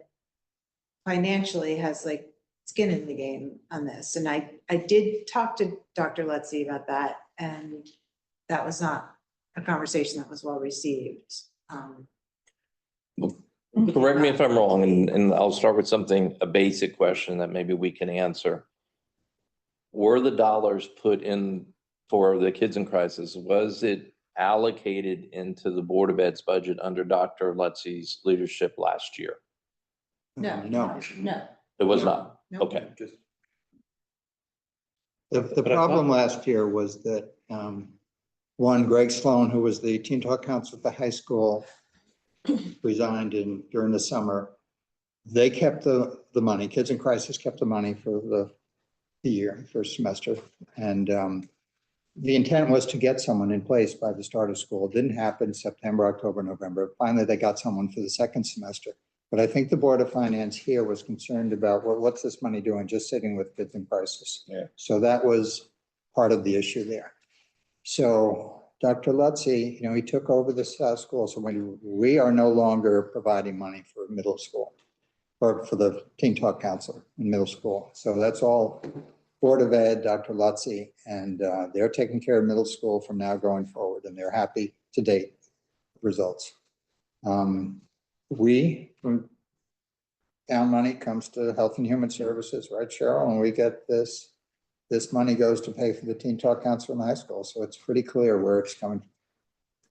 Speaker 7: financially has like skin in the game on this. And I did talk to Dr. Lutzy about that, and that was not a conversation that was well received.
Speaker 5: Correct me if I'm wrong, and I'll start with something, a basic question that maybe we can answer. Were the dollars put in for the kids in crisis, was it allocated into the Board of Ed's budget under Dr. Lutzy's leadership last year?
Speaker 7: No.
Speaker 1: No.
Speaker 2: No.
Speaker 5: It was not?
Speaker 7: No.
Speaker 5: Okay.
Speaker 1: The problem last year was that, one, Greg Sloan, who was the teen talk council at the high school, resigned during the summer. They kept the money, Kids in Crisis kept the money for the year, first semester. And the intent was to get someone in place by the start of school. It didn't happen September, October, November. Finally, they got someone for the second semester. But I think the Board of Finance here was concerned about, well, what's this money doing, just sitting with kids in crisis?
Speaker 5: Yeah.
Speaker 1: So that was part of the issue there. So Dr. Lutzy, you know, he took over the school. So when we are no longer providing money for middle school or for the Teen Talk Council in middle school. So that's all Board of Ed, Dr. Lutzy, and they're taking care of middle school from now going forward, and they're happy to date results. We, from town money comes to Health and Human Services, right, Cheryl? And we get this money goes to pay for the Teen Talk Council in the high school. So it's pretty clear where it's coming.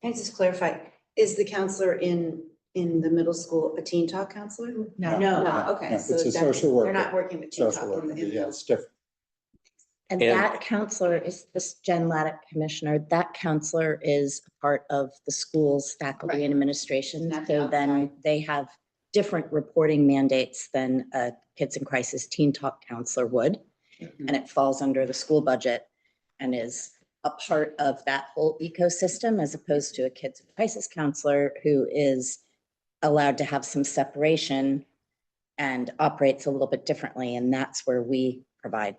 Speaker 2: Can I just clarify, is the counselor in the middle school a teen talk counselor?
Speaker 7: No.
Speaker 2: No, okay.
Speaker 1: No,
Speaker 2: So
Speaker 1: it's a
Speaker 2: that's-
Speaker 1: social worker.
Speaker 2: They're not working with teen
Speaker 1: Social
Speaker 2: talk.
Speaker 1: worker,
Speaker 2: in the
Speaker 1: yeah,
Speaker 2: middle
Speaker 1: it's different.
Speaker 10: And
Speaker 5: And-
Speaker 10: that counselor is this Jen Laddick, Commissioner, that counselor is a part of the school's faculty and administration.
Speaker 2: Not
Speaker 10: So then
Speaker 2: outside.
Speaker 10: they have different reporting mandates than a Kids in Crisis Teen Talk counselor would. And it falls under the school budget and is a part of that whole ecosystem as opposed to a Kids in Crisis counselor who is allowed to have some separation and operates a little bit differently. And that's where we provide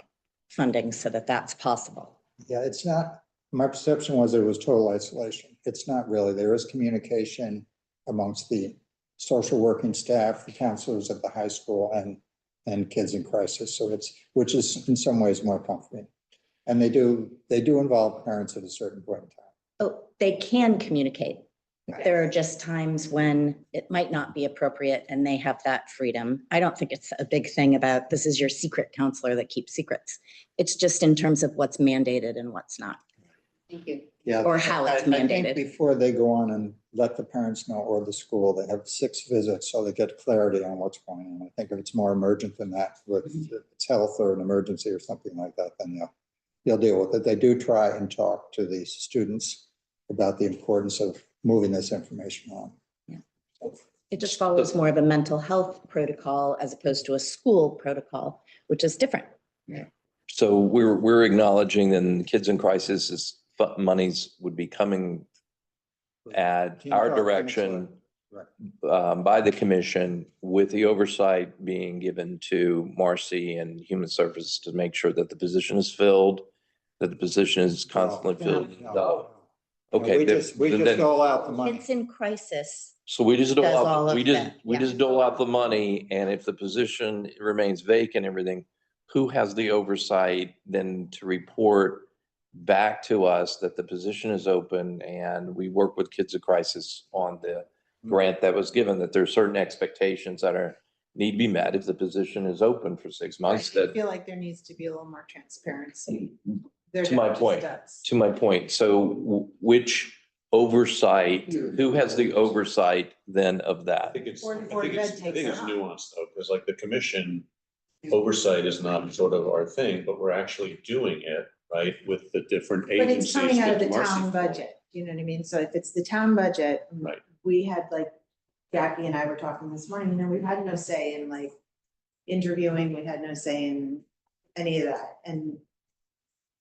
Speaker 10: funding so that that's possible.
Speaker 1: Yeah, it's not, my perception was it was total isolation. It's not really. There is communication amongst the social working staff, the counselors at the high school and kids in crisis. So which is in some ways more comforting. And they do involve parents at a certain point in time.
Speaker 10: Oh, they can communicate.
Speaker 1: Right.
Speaker 10: There are just times when it might not be appropriate and they have that freedom. I don't think it's a big thing about this is your secret counselor that keeps secrets. It's just in terms of what's mandated and what's not.
Speaker 2: Thank you.
Speaker 1: Yeah.
Speaker 10: Or how it's
Speaker 1: I think
Speaker 10: mandated.
Speaker 1: before they go on and let the parents know or the school, they have 6 visits so they get clarity on what's going on. I think if it's more emergent than that, with it's health or an emergency or something like that, then they'll deal with it. They do try and talk to the students about the importance of moving this information on.
Speaker 10: Yeah. It just follows more of a mental health protocol as opposed to a school protocol, which is different.
Speaker 5: So we're acknowledging then Kids in Crisis is monies would be coming at
Speaker 1: Teen
Speaker 5: our
Speaker 1: Talk
Speaker 5: direction
Speaker 1: Counselor.
Speaker 5: by the commission with the oversight being given to Marcy and Human Services to make sure that the position is filled, that the position is constantly filled.
Speaker 1: No.
Speaker 5: Okay.
Speaker 1: We just
Speaker 5: then-
Speaker 1: dole out the money.
Speaker 10: Kids in Crisis.
Speaker 5: So we just
Speaker 10: Does
Speaker 5: dole
Speaker 10: all
Speaker 5: out,
Speaker 10: of that,
Speaker 5: we
Speaker 10: yeah.
Speaker 5: just dole out the money, and if the position remains vacant, everything, who has the oversight then to report back to us that the position is open and we work with Kids in Crisis on the grant that was given, that there are certain expectations that need to be met if the position is open for 6 months,
Speaker 7: I
Speaker 5: that,
Speaker 7: feel like there needs to be a little more transparency.
Speaker 5: To my point. to my point, so which oversight, who has the oversight then of
Speaker 6: I
Speaker 5: that?
Speaker 6: think it's,
Speaker 7: Or
Speaker 6: I
Speaker 7: the
Speaker 6: think
Speaker 7: Board of
Speaker 6: it's,
Speaker 7: Ed
Speaker 6: I
Speaker 7: takes
Speaker 6: think
Speaker 7: it
Speaker 6: it's
Speaker 7: on.
Speaker 6: nuanced though, because like the commission oversight is not sort of our thing, but we're actually doing it, right, with the different
Speaker 7: But
Speaker 6: agencies.
Speaker 7: it's coming out of
Speaker 6: to
Speaker 7: the
Speaker 6: Marcy's
Speaker 7: town
Speaker 6: point.
Speaker 7: budget, you know what I mean? So if it's the town budget.
Speaker 6: Right.
Speaker 7: We had like, Jackie and I were talking this morning, we had no say in like interviewing, we had no say in any of that, and.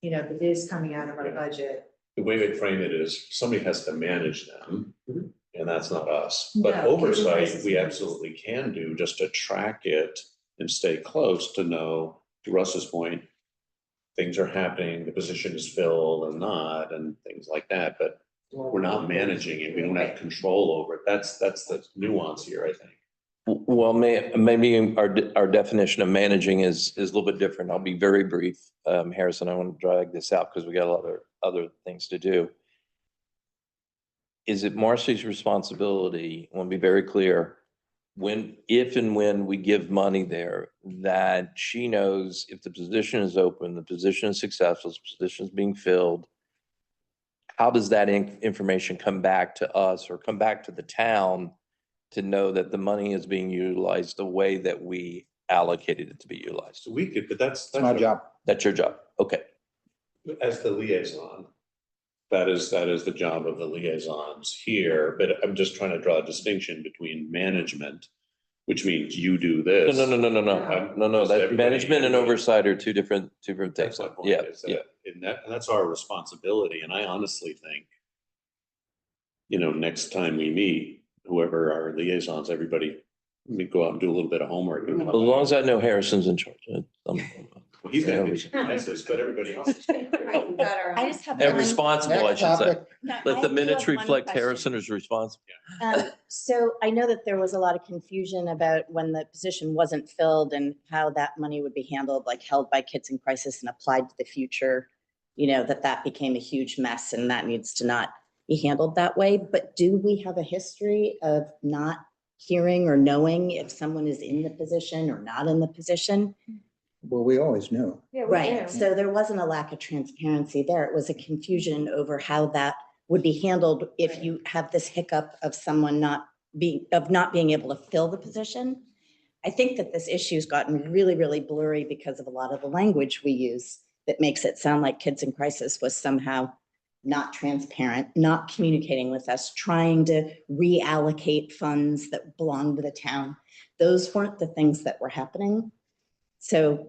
Speaker 7: If it is coming out of our budget.
Speaker 6: The way they frame it is somebody has to manage them, and that's not us. But
Speaker 7: No, Kids in
Speaker 6: oversight,
Speaker 7: Crisis
Speaker 6: we
Speaker 7: manages.
Speaker 6: absolutely can do just to track it and stay close to know, to Russ's point, things are happening, the position is filled and not, and things like that, but we're not managing it. We don't have control over it. That's the nuance here, I think.
Speaker 5: Well, maybe our definition of managing is a little bit different. I'll be very brief. Harrison, I want to drag this out because we got a lot of other things to do. Is it Marcy's responsibility, I want to be very clear, if and when we give money there, that she knows if the position is open, the position is successful, the position is being filled, how does that information come back to us or come back to the town to know that the money is being utilized the way that we allocated it to be utilized?
Speaker 6: So we could, but that's
Speaker 1: It's my job.
Speaker 5: That's your job. Okay.
Speaker 6: as the liaison. That is the job of the liaisons here, but I'm just trying to draw a distinction between management, which means you do this.
Speaker 5: No. That
Speaker 6: Everybody-
Speaker 5: management and oversight are two different things.
Speaker 6: That's my point.
Speaker 5: Yeah,
Speaker 6: is
Speaker 5: yeah.
Speaker 6: that- And that's our responsibility, and I honestly think, next time we meet, whoever our liaisons, everybody, we go out and do a little bit of homework.
Speaker 5: As long as I know Harrison's in charge.
Speaker 6: Well, he's gonna be nicest, but everybody else is.
Speaker 10: I just have.
Speaker 5: And
Speaker 10: one-
Speaker 5: responsible, I
Speaker 1: Next
Speaker 5: should say.
Speaker 1: topic.
Speaker 10: No, I
Speaker 5: Let the
Speaker 10: do
Speaker 5: minutes
Speaker 10: have one
Speaker 5: reflect
Speaker 10: question.
Speaker 5: Harrison is responsible.
Speaker 10: So I know that there was a lot of confusion about when the position wasn't filled and how that money would be handled, like held by Kids in Crisis and applied to the future. That became a huge mess and that needs to not be handled that way. But do we have a history of not hearing or knowing if someone is in the position or not in the position?
Speaker 1: Well, we always knew.
Speaker 10: Right, so there wasn't a lack of transparency there. It was a confusion over how that would be handled if you have this hiccup of someone not being able to fill the position. I think that this issue's gotten really, really blurry because of a lot of the language we use that makes it sound like Kids in Crisis was somehow not transparent, not communicating with us, trying to reallocate funds that belong to the town. Those weren't the things that were happening. So,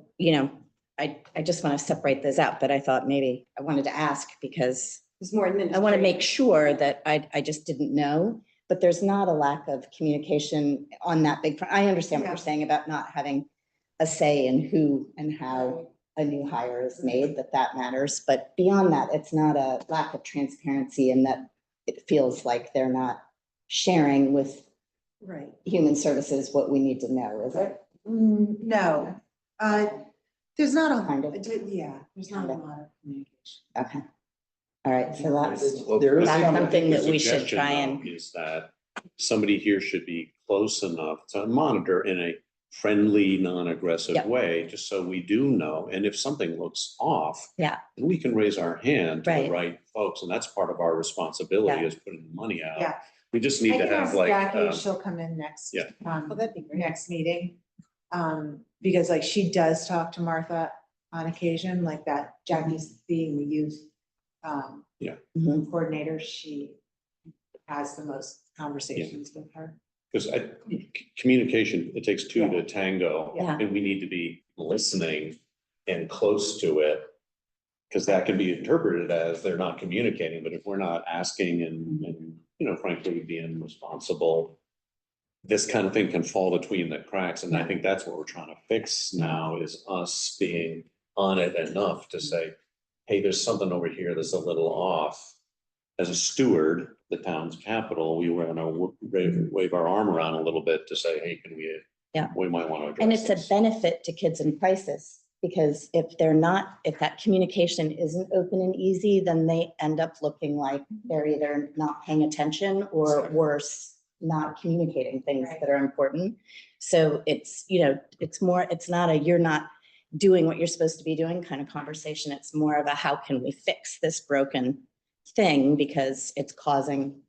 Speaker 10: I just want to separate those out, but I thought maybe I wanted to ask because
Speaker 2: It's more
Speaker 10: I want to
Speaker 2: administrative.
Speaker 10: make sure that I just didn't know, but there's not a lack of communication on that big front. I understand what you're saying about not having a say in who and how a new hire is made, that matters. But beyond that, it's not a lack of transparency in that it feels like they're not sharing with
Speaker 7: Right.
Speaker 10: Human Services what we need to know, is it?
Speaker 7: No, there's not a,
Speaker 10: Kind of.
Speaker 7: there's not a
Speaker 10: Kind of.
Speaker 7: lot of communication.
Speaker 10: Okay. All right, so that's.
Speaker 1: There is
Speaker 10: That's
Speaker 1: some-
Speaker 10: something that
Speaker 6: The
Speaker 10: we should
Speaker 6: suggestion,
Speaker 10: try and-
Speaker 6: though, is that somebody here should be close enough to monitor in a friendly, non-aggressive
Speaker 10: Yep.
Speaker 6: way, just so we do know. And if something looks off.
Speaker 10: Yeah.
Speaker 6: Then we can raise our hand to the
Speaker 10: Right.
Speaker 6: right folks, and that's part of our responsibility
Speaker 10: Yeah.
Speaker 6: is putting the money out.
Speaker 7: Yeah.
Speaker 6: We just
Speaker 7: I
Speaker 6: need to
Speaker 7: can
Speaker 6: have
Speaker 7: ask
Speaker 6: like,
Speaker 7: Jackie if she'll come in next.
Speaker 6: yeah.
Speaker 7: That'd be great. Next meeting. Because like she does talk to Martha on occasion, like that, Jackie's being the youth
Speaker 10: Mhm.
Speaker 7: coordinator, she has the most conversations with her.
Speaker 6: because communication, it takes two to tango.
Speaker 10: Yeah.
Speaker 6: And we need to be listening and close to it. Because that can be interpreted as they're not communicating, but if we're not asking and frankly, being responsible, this kind of thing can fall between the cracks, and I think that's what we're trying to fix now is us being on it enough to say, hey, there's something over here that's a little off. As a steward, the town's capital, we were gonna wave our arm around a little bit to say, hey, can we?
Speaker 10: Yeah.
Speaker 6: We might want to address
Speaker 10: And it's
Speaker 6: this.
Speaker 10: a benefit to Kids in Crisis, because if that communication isn't open and easy, then they end up looking like they're either not paying attention or
Speaker 6: Exactly.
Speaker 10: worse, not communicating things
Speaker 7: Right.
Speaker 10: that are important. So it's not a, you're not doing what you're supposed to be doing kind of conversation. It's more of a, how can we fix this broken thing because it's causing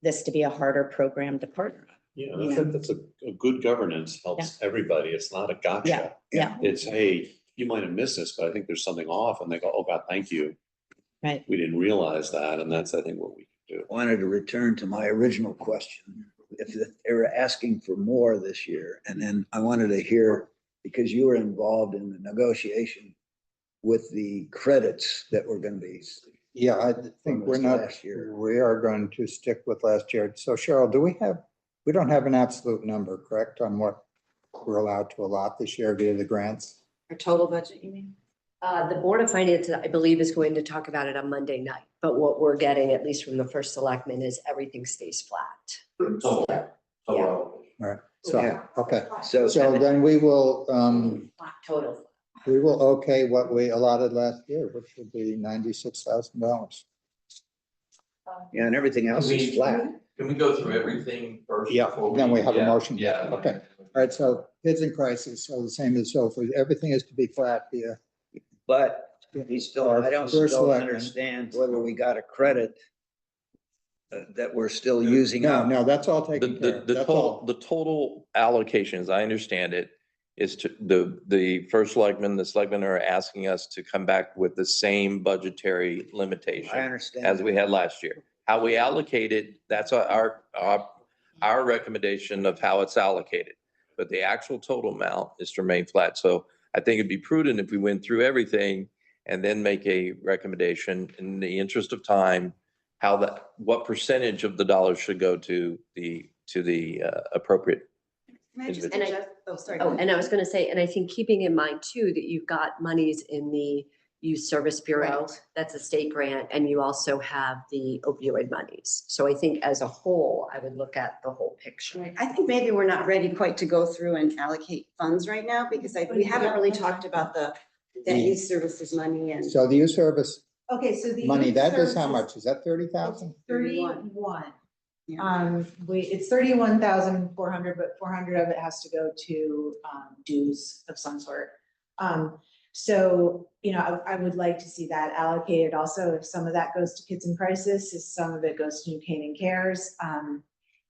Speaker 10: this to be a harder program to partner.
Speaker 6: Yeah, that's a good governance helps everybody. It's not a gotcha.
Speaker 10: Yeah,
Speaker 6: It's, hey, you might have missed this, but I think there's something off, and they go, oh God, thank you.
Speaker 10: right.
Speaker 6: We didn't realize that, and that's, I think, what we can do.
Speaker 8: Wanted to return to my original question. If they were asking for more this year, and then I wanted to hear, because you were involved in the negotiation with the credits that were going to be.
Speaker 1: Yeah, I think we're not,
Speaker 8: Last year.
Speaker 1: we are going to stick with last year. So Cheryl, we don't have an absolute number, correct, on what we're allowed to allot this year via the grants?
Speaker 2: Our total budget, you mean?
Speaker 11: The Board of Finance, I believe, is going to talk about it on Monday night, but what we're getting, at least from the first selectman, is everything stays flat.
Speaker 6: Oh,
Speaker 11: Yeah.
Speaker 1: All right, so,
Speaker 8: Yeah.
Speaker 1: okay.
Speaker 8: So
Speaker 1: So then we will,
Speaker 11: Flat total.
Speaker 1: we will okay what we allotted last year, which would be $96,000.
Speaker 8: yeah, and everything else is flat.
Speaker 5: Can we go through everything first?
Speaker 1: Yeah,
Speaker 5: before
Speaker 1: then we have a
Speaker 5: yeah,
Speaker 1: motion.
Speaker 5: Yeah.
Speaker 1: Okay. All right, so kids in crisis, so the same as so for everything is to be flat via.
Speaker 8: But we still, I don't
Speaker 1: First
Speaker 8: still
Speaker 1: selectman.
Speaker 8: understand whether we got a credit that we're still using
Speaker 1: No,
Speaker 8: up.
Speaker 1: no, that's all
Speaker 5: The,
Speaker 1: taken care of.
Speaker 5: the
Speaker 1: That's
Speaker 5: total,
Speaker 1: all.
Speaker 5: the total allocation, as I understand it, is to the first selectman, the selectmen are asking us to come back with the same budgetary
Speaker 8: I
Speaker 5: limitation
Speaker 8: understand.
Speaker 5: as we had last year. How we allocate it, that's our recommendation of how it's allocated. But the actual total amount is to remain flat. So I think it'd be prudent if we went through everything and then make a recommendation in the interest of time, what percentage of the dollars should go to the appropriate.
Speaker 2: Can I just
Speaker 11: And I-
Speaker 2: adjust? Oh, sorry.
Speaker 11: Oh, and I was gonna say, and I think keeping in mind too, that you've got monies in the Youth Service Bureau,
Speaker 2: Right.
Speaker 11: that's a state grant, and you also have the opioid monies. So I think as a whole, I would look at the whole picture.
Speaker 2: Right. I think maybe we're not ready quite to go through and allocate funds right now because we haven't really talked about the youth services money and.
Speaker 1: So the youth service
Speaker 7: Okay, so the.
Speaker 1: money,
Speaker 7: youth
Speaker 1: that is how
Speaker 7: services-
Speaker 1: much? Is that 30,000?
Speaker 7: 31.
Speaker 2: Yeah.
Speaker 7: It's 31,400, but 400 of it has to go to dues of some sort. So, I would like to see that allocated also. If some of that goes to Kids in Crisis, if some of it goes to New Canaan Cares.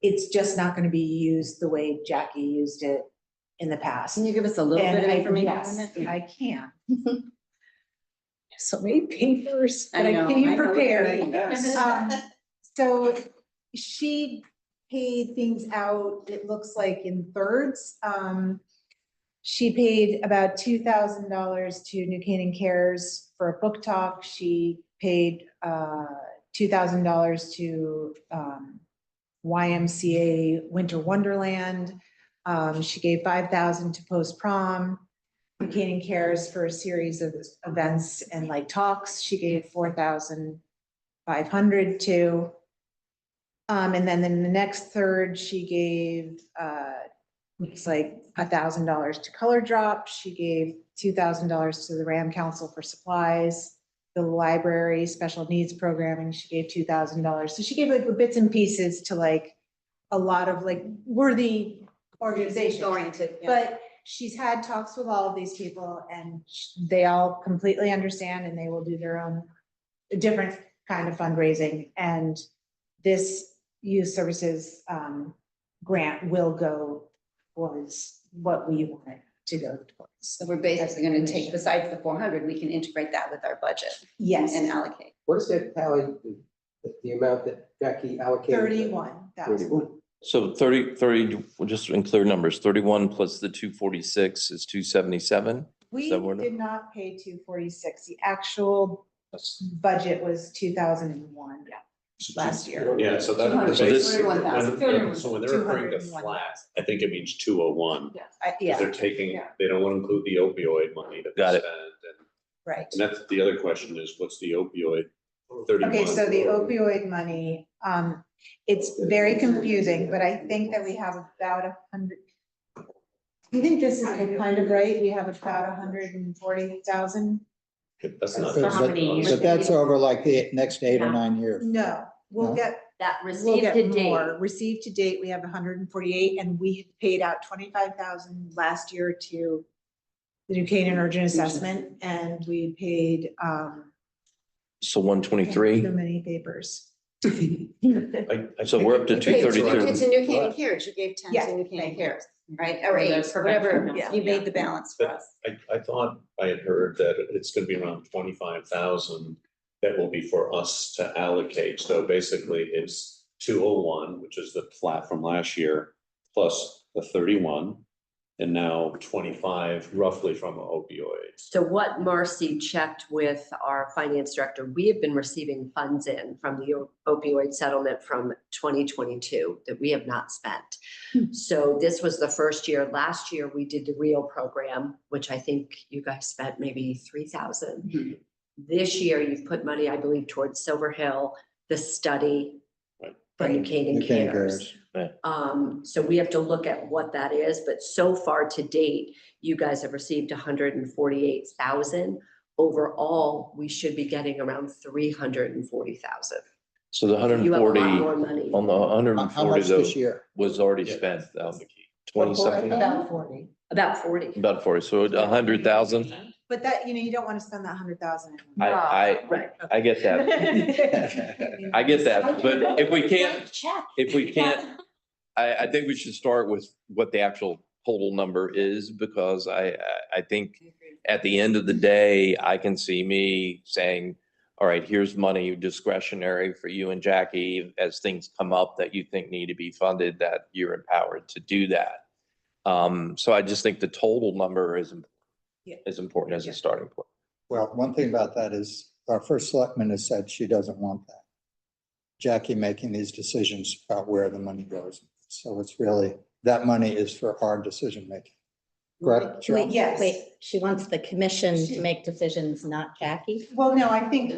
Speaker 7: It's just not going to be used the way Jackie used it in the past.
Speaker 2: Can you give us a little bit of
Speaker 7: And
Speaker 2: information
Speaker 7: yes,
Speaker 2: on it?
Speaker 7: I can. So many papers, but I
Speaker 2: know,
Speaker 7: came
Speaker 2: I know what you
Speaker 7: prepared.
Speaker 2: mean.
Speaker 7: So she paid things out, it looks like in thirds. She paid about $2,000 to New Canaan Cares for a book talk. She paid $2,000 to YMCA Winter Wonderland. She gave $5,000 to Post Prom. New Canaan Cares for a series of events and like talks. She gave $4,500 to. And then in the next third, she gave, looks like $1,000 to Color Drop. She gave $2,000 to the Ram Council for supplies. The library special needs programming, she gave $2,000. So she gave like bits and pieces to like a lot of like worthy organizations.
Speaker 2: Oriented, yeah.
Speaker 7: But she's had talks with all of these people and they all completely understand and they will do their own different kind of fundraising. And this youth services grant will go towards what we want it to go towards.
Speaker 2: So we're basically gonna take, besides the 400, we can integrate that with our budget
Speaker 7: Yes,
Speaker 2: and allocate.
Speaker 3: What is that tally, the amount that Jackie allocated?
Speaker 7: 31,000.
Speaker 5: So 30, just in clear numbers, 31 plus the 246 is 277.
Speaker 7: We
Speaker 5: So we're not-
Speaker 7: did not pay 246. The actual budget was 2001 last year.
Speaker 6: Yeah, so that.
Speaker 5: So this-
Speaker 6: when they're referring to
Speaker 7: 201.
Speaker 6: flat, I think it means 201.
Speaker 7: Yeah,
Speaker 6: They're taking,
Speaker 7: Yeah.
Speaker 6: they don't want to include the opioid money that
Speaker 5: Got
Speaker 6: they
Speaker 5: it.
Speaker 6: spend.
Speaker 7: right.
Speaker 6: And that's the other question is, what's the opioid? 31.
Speaker 7: Okay, so the opioid money, it's very confusing, but I think that we have about 100. You think this is kind of right? We have about 140,000?
Speaker 6: That's not.
Speaker 4: For how many years?
Speaker 1: But that's over like the next 8 or 9 years.
Speaker 7: No, we'll
Speaker 1: No?
Speaker 7: get,
Speaker 11: That
Speaker 7: we'll
Speaker 11: received
Speaker 7: get
Speaker 11: to date.
Speaker 7: more. Received to date, we have 148 and we paid out 25,000 last year to the New Canaan Urgent Assessment and we paid
Speaker 5: So 123.
Speaker 7: So many papers.
Speaker 5: So we're up to
Speaker 2: You gave
Speaker 5: 232.
Speaker 2: It's a New Canaan Cares, you gave 10
Speaker 7: Yeah,
Speaker 2: to New Canaan
Speaker 7: thank you.
Speaker 2: Cares, right? Or
Speaker 4: For the
Speaker 2: 8, whatever,
Speaker 4: prevention,
Speaker 7: yeah.
Speaker 2: you made the balance for us.
Speaker 6: I thought I had heard that it's gonna be around 25,000 that will be for us to allocate. So basically it's 201, which is the flat from last year, plus the 31, and now 25 roughly from opioids.
Speaker 11: So what Marcy checked with our finance director, we have been receiving funds in from the opioid settlement from 2022 that we have not spent. So this was the first year. Last year, we did the REAL program, which I think you guys spent maybe 3,000. This year, you've put money, I believe, towards Silver Hill, the study,
Speaker 6: Right.
Speaker 11: and New Canaan
Speaker 1: New Canaan
Speaker 11: Cares.
Speaker 1: Cares.
Speaker 11: So we have to look at what that is, but so far to date, you guys have received 148,000. Overall, we should be getting around 340,000.
Speaker 5: So the
Speaker 11: You have a lot
Speaker 5: 140,
Speaker 11: more money.
Speaker 5: on the
Speaker 1: How
Speaker 5: 140
Speaker 1: much
Speaker 5: though
Speaker 1: this year?
Speaker 5: was already
Speaker 6: Yeah,
Speaker 5: spent,
Speaker 6: that's the key.
Speaker 5: 20
Speaker 11: About 40. About 40.
Speaker 5: about 40, so 100,000.
Speaker 7: But that, you don't want to spend that 100,000.
Speaker 11: Right.
Speaker 5: I get that. I get that, but if we can't, I think we should start with what the actual total number is, because I think at the end of the day, I can see me saying, all right, here's money discretionary for you and Jackie as things come up that you think need to be funded, that you're empowered to do that. So I just think the total number is important as a starting point.
Speaker 1: Well, one thing about that is our first selectman has said she doesn't want that. Jackie making these decisions about where the money goes. So it's really, that money is for our decision making. Correct? Cheryl?
Speaker 10: Wait, she wants the commission to make decisions, not Jackie?
Speaker 7: Well, no, I think.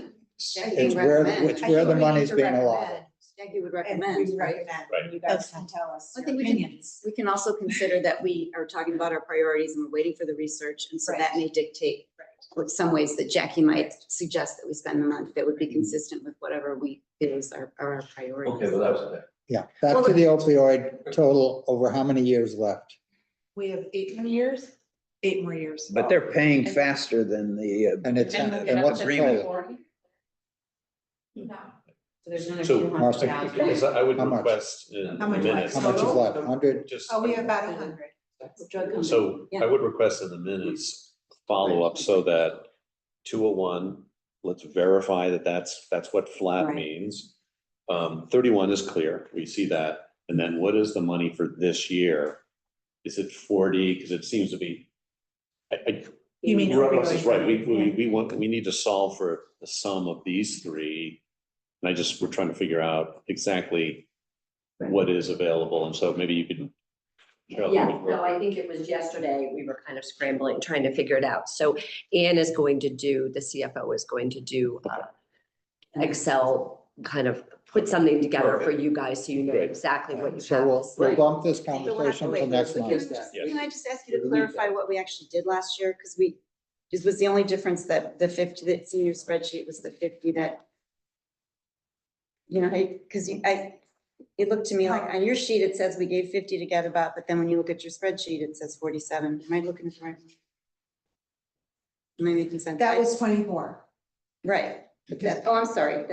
Speaker 1: It's where the money's being allotted.
Speaker 2: Jackie would
Speaker 7: And
Speaker 2: recommend,
Speaker 7: we
Speaker 2: right?
Speaker 7: recommend,
Speaker 6: Right.
Speaker 7: and you guys can tell us
Speaker 2: I
Speaker 7: your
Speaker 2: think we can,
Speaker 7: opinions.
Speaker 2: we can also consider that we are talking about our priorities and we're waiting for the research. And so that
Speaker 7: Right.
Speaker 2: may dictate what some ways that Jackie might suggest that we spend the money that would be consistent with whatever we feel is our priorities.
Speaker 5: that was it.
Speaker 1: Yeah, back to the opioid total, over how many years left?
Speaker 7: We have 8 more years? 8 more years.
Speaker 8: But they're paying faster than the,
Speaker 1: And it's,
Speaker 4: And we'll get
Speaker 1: and
Speaker 4: up
Speaker 1: what's
Speaker 4: to
Speaker 1: the total?
Speaker 4: So there's another
Speaker 1: So,
Speaker 4: 200,000.
Speaker 6: Because I would
Speaker 1: How much?
Speaker 6: request in
Speaker 7: How much
Speaker 6: minutes.
Speaker 1: How much is left? 100?
Speaker 6: Just.
Speaker 7: Oh, we have about 100.
Speaker 2: Drug company.
Speaker 6: So
Speaker 2: Yeah.
Speaker 6: I would request in the minutes, follow up so that 201, let's verify that that's what flat
Speaker 2: Right.
Speaker 6: means. 31 is clear, we see that. And then what is the money for this year? Is it 40? Because it seems to be.
Speaker 7: You mean
Speaker 6: Russ is
Speaker 7: opioids?
Speaker 6: right, we need to solve for the sum of these three. And we're trying to figure out exactly what is available, and so maybe you can. Cheryl,
Speaker 11: Yeah, no, I think it was yesterday, we were kind of scrambling, trying to figure it out. So Ann is going to do, the CFO is going to do Excel, kind of put something together for you guys so you know
Speaker 6: Great.
Speaker 11: exactly what you
Speaker 1: So
Speaker 11: have.
Speaker 1: we'll bump this
Speaker 2: So we'll have to
Speaker 1: conversation
Speaker 2: wait
Speaker 1: till
Speaker 2: for
Speaker 1: next
Speaker 2: the-
Speaker 1: month.
Speaker 2: Can I just ask you to clarify what we actually did last year? Because this was the only difference that the 50, that's in your spreadsheet was the 50 that. Because it looked to me like on your sheet, it says we gave 50 to Gadabout, but then when you look at your spreadsheet, it says 47. Am I looking at the right one? Am I making sense?
Speaker 7: That was 24.
Speaker 2: Right. Oh, I'm sorry.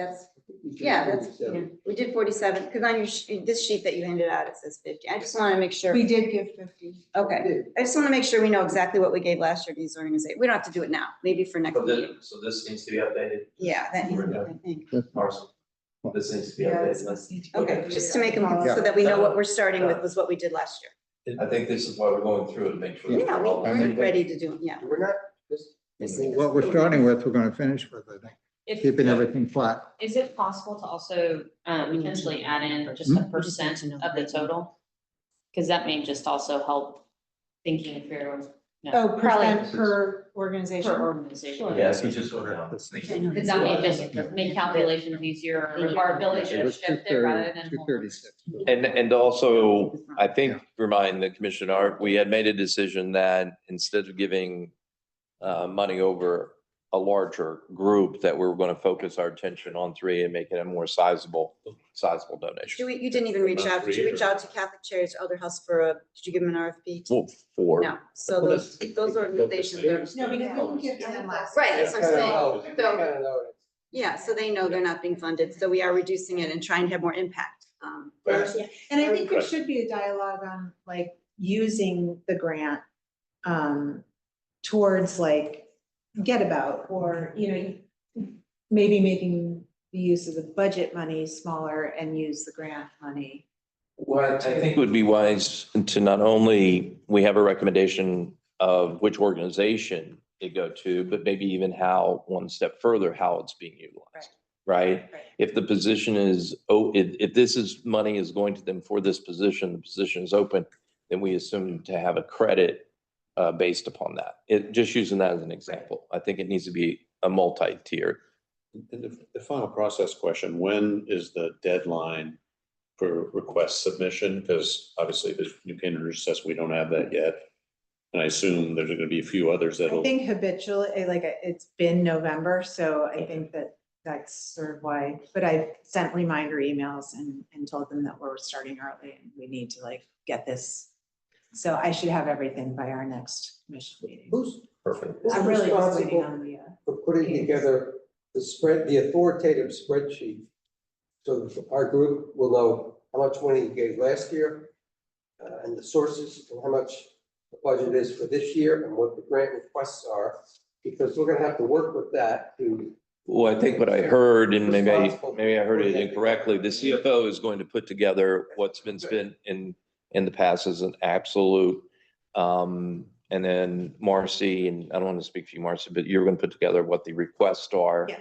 Speaker 2: We did 47, because on your, this sheet that you handed out, it says 50. I just want to make sure.
Speaker 7: We did give 50.
Speaker 2: Okay, I just want to make sure we know exactly what we gave last year to these organizations. We don't have to do it now, maybe for next meeting.
Speaker 5: So this needs to be updated,
Speaker 2: Yeah, that needs to be, I think.
Speaker 5: Marcel. This needs to be
Speaker 7: Yeah, this
Speaker 5: updated.
Speaker 7: must need to be
Speaker 2: Okay,
Speaker 7: updated.
Speaker 2: just to make them, so that we know what we're starting with was what we did last year.
Speaker 5: I think this is why we're going through it, to make sure.
Speaker 2: Yeah, we're ready to do it, yeah.
Speaker 3: We're not,
Speaker 1: What we're starting with, we're gonna finish with, I think,
Speaker 4: If-
Speaker 1: keeping everything flat.
Speaker 4: Is it possible to also potentially add in just a percent of the total? Because that may just also help thinking through.
Speaker 7: Oh, percent
Speaker 4: Probably
Speaker 7: per organization.
Speaker 4: per organization.
Speaker 5: Yes, we just go down.
Speaker 4: Because that may just make calculations easier, or our ability
Speaker 1: It
Speaker 4: to
Speaker 1: was
Speaker 4: shift it rather than.
Speaker 1: 236.
Speaker 5: And also, I think, remind the commissioner, we had made a decision that instead of giving money over a larger group, that we were going to focus our attention on 3 and make it a more sizable donation.
Speaker 2: You didn't even reach out, did you reach out to Catholic Charities, Elder House did you give them an RFP?
Speaker 5: Well, 4.
Speaker 2: No, so those organizations are.
Speaker 7: No, because we didn't give to them last.
Speaker 2: Right, that's what I'm saying.
Speaker 3: kind of know.
Speaker 2: Yeah, so they know they're not being funded, so we are reducing it and trying to have more impact.
Speaker 7: And I think there should be a dialogue on like using the grant towards like Get About, or, maybe making the use of the budget money smaller and use the grant money.
Speaker 5: Well, I think it would be wise to not only, we have a recommendation of which organization it go to, but maybe even how, one step further, how it's being utilized, right? If the position is, if this is, money is going to them for this position, the position is open, then we assume to have a credit based upon that. Just using that as an example, I think it needs to be a multi-tier.
Speaker 6: And the final process question, when is the deadline for request submission? Because obviously the New Canaan says we don't have that yet. And I assume there's going to be a few others
Speaker 7: I
Speaker 6: that'll.
Speaker 7: think habitually, like, it's been November, so I think that's sort of why, but I've sent reminder emails and told them that we're starting early and we need to like get this. So I should have everything by our next commission meeting.
Speaker 3: Who's
Speaker 6: Perfect.
Speaker 7: I'm really just waiting
Speaker 3: responsible
Speaker 7: on the,
Speaker 3: for putting together the authoritative spreadsheet? So that our group will know how much money you gave last year, and the sources, and how much the budget is for this year, and what the grant requests are, because we're gonna have to work with that to.
Speaker 5: Well, I think what I heard, and maybe I heard it incorrectly, the CFO is going to put together what's been spent in the past as an absolute. And then Marcy, and I don't want to speak for you, Marcy, but you're going to put together what the requests are.
Speaker 7: Yeah.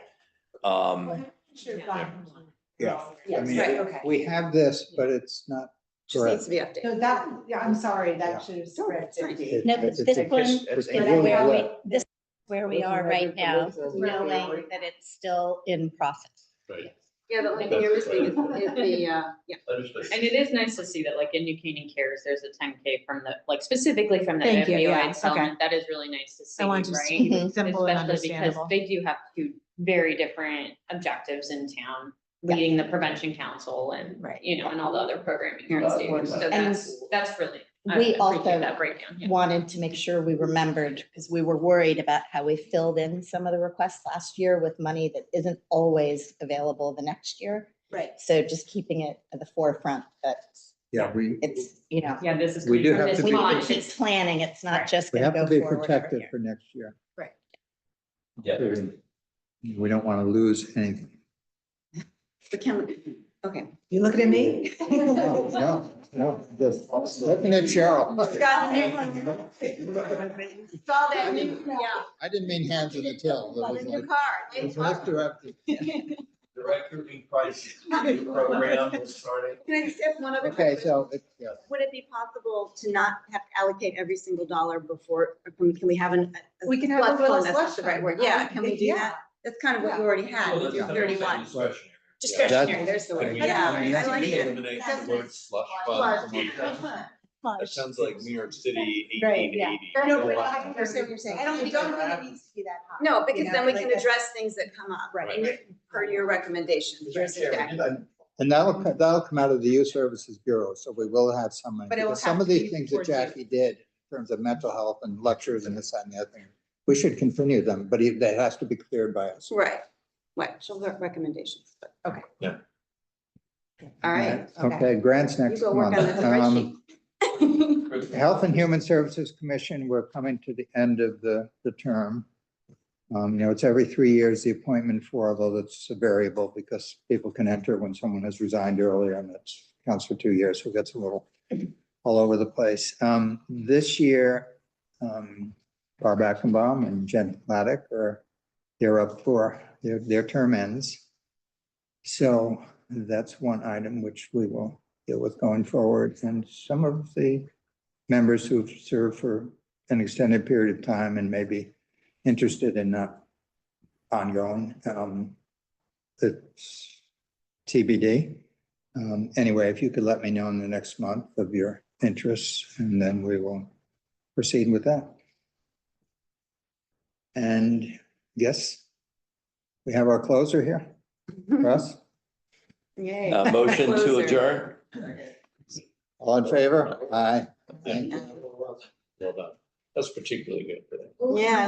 Speaker 1: Yeah. I mean,
Speaker 7: Right, okay.
Speaker 1: we have this, but it's not
Speaker 2: Just needs
Speaker 1: correct.
Speaker 2: to be updated.
Speaker 7: So that, yeah, I'm sorry,
Speaker 1: Yeah.
Speaker 7: that should have spread.
Speaker 2: it's fine.
Speaker 10: No,
Speaker 1: It's-
Speaker 10: this
Speaker 1: it's-
Speaker 10: one,
Speaker 1: it's
Speaker 10: is
Speaker 1: really
Speaker 10: where we,
Speaker 1: lit.
Speaker 10: this is where we are right now, knowing that it's still in process.
Speaker 6: Right.
Speaker 2: Yeah, the only thing you're missing is the, yeah.
Speaker 4: And it is nice to see that like in New Canaan Cares, there's a 10K from the, like specifically from the
Speaker 7: Thank you, yeah,
Speaker 4: opioid
Speaker 7: okay.
Speaker 4: settlement. That is really nice to see,
Speaker 7: I want to
Speaker 4: right?
Speaker 7: keep it simple and
Speaker 4: Especially because
Speaker 7: understandable.
Speaker 4: they do have two very different objectives in town, leading the prevention council and,
Speaker 7: Right.
Speaker 4: and all the other programming here in state. So
Speaker 10: And
Speaker 4: that's really, I
Speaker 10: we
Speaker 4: appreciate
Speaker 10: also
Speaker 4: that breakdown. Yeah.
Speaker 10: wanted to make sure we remembered, because we were worried about how we filled in some of the requests last year with money that isn't always available the next year.
Speaker 7: Right.
Speaker 10: So just keeping it at the forefront that
Speaker 1: Yeah,
Speaker 10: it's,
Speaker 4: Yeah, this is.
Speaker 1: We do
Speaker 4: coming from
Speaker 1: have to
Speaker 4: this
Speaker 1: be-
Speaker 4: pot.
Speaker 10: it's planning, it's not
Speaker 4: Right.
Speaker 10: just
Speaker 1: we
Speaker 10: gonna
Speaker 1: have
Speaker 10: go
Speaker 1: to be
Speaker 10: forward every
Speaker 1: protected
Speaker 10: year.
Speaker 1: for next year.
Speaker 7: Right.
Speaker 5: Yeah.
Speaker 1: We don't want to lose anything.
Speaker 2: But can we, okay.
Speaker 7: You looking at me?
Speaker 1: No, just looking at Cheryl.
Speaker 2: Saw that new, yeah,
Speaker 1: I didn't mean hands in the till. It
Speaker 2: the
Speaker 1: was
Speaker 2: new
Speaker 1: like-
Speaker 2: car.
Speaker 1: it was nice to have to-
Speaker 12: The recruiting crisis program is starting.
Speaker 2: Can I just ask one other
Speaker 1: Okay,
Speaker 2: question?
Speaker 1: so, yeah.
Speaker 2: Would it be possible to not have to allocate every single dollar before, or can we have a
Speaker 7: We can have a
Speaker 2: slush
Speaker 7: little
Speaker 2: fund? That's not
Speaker 7: slush
Speaker 2: the right
Speaker 7: fund.
Speaker 2: word. Yeah, can we do
Speaker 7: Yeah.
Speaker 2: that? That's kind of what you already had with your 31.
Speaker 1: Discretionary,
Speaker 2: there's the word.
Speaker 12: Yeah.
Speaker 2: Yeah,
Speaker 1: I mean,
Speaker 2: I like it.
Speaker 12: Eliminate the word slush
Speaker 2: Slush.
Speaker 12: fund. That sounds like New York City
Speaker 7: Right, yeah.
Speaker 12: 1880.
Speaker 7: No, but I understand what you're saying. I don't think it needs to be that high.
Speaker 2: No, because
Speaker 7: You know,
Speaker 2: then we
Speaker 7: like
Speaker 2: can
Speaker 7: that.
Speaker 2: address things that come up.
Speaker 7: Right.
Speaker 2: And per your recommendations, yours is Jackie.
Speaker 1: And that'll come out of the Youth Services Bureau, so we will have some money.
Speaker 7: But it will
Speaker 1: Because some
Speaker 7: have
Speaker 1: of
Speaker 7: to
Speaker 1: these
Speaker 7: be
Speaker 1: things that
Speaker 7: towards you.
Speaker 1: Jackie did in terms of mental health and lectures and this, that, and the other thing, we should continue them, but that has to be cleared by us.
Speaker 2: Right, she'll have recommendations, but.
Speaker 7: Okay.
Speaker 6: Yeah.
Speaker 2: All right.
Speaker 1: Okay, grants
Speaker 2: You
Speaker 1: next
Speaker 2: go work on
Speaker 1: month.
Speaker 2: the spreadsheet.
Speaker 1: Health and Human Services Commission, we're coming to the end of the term. It's every 3 years the appointment for, although that's a variable because people can enter when someone has resigned earlier and that counts for 2 years, so it gets a little all over the place. This year, Barb Ackenbaum and Jen Laddick they're up for, their term ends. So that's one item which we will deal with going forward. And some of the members who've served for an extended period of time and may be interested in ongoing, it's TBD. Anyway, if you could let me know in the next month of your interests, and then we will proceed with that. And yes, we have our closer here, Russ.
Speaker 2: Yay.
Speaker 5: Motion to
Speaker 2: Closer.
Speaker 5: adjourn?
Speaker 1: All in favor? Aye. Thank you.
Speaker 6: Well done. That's particularly good for them.
Speaker 2: Yeah.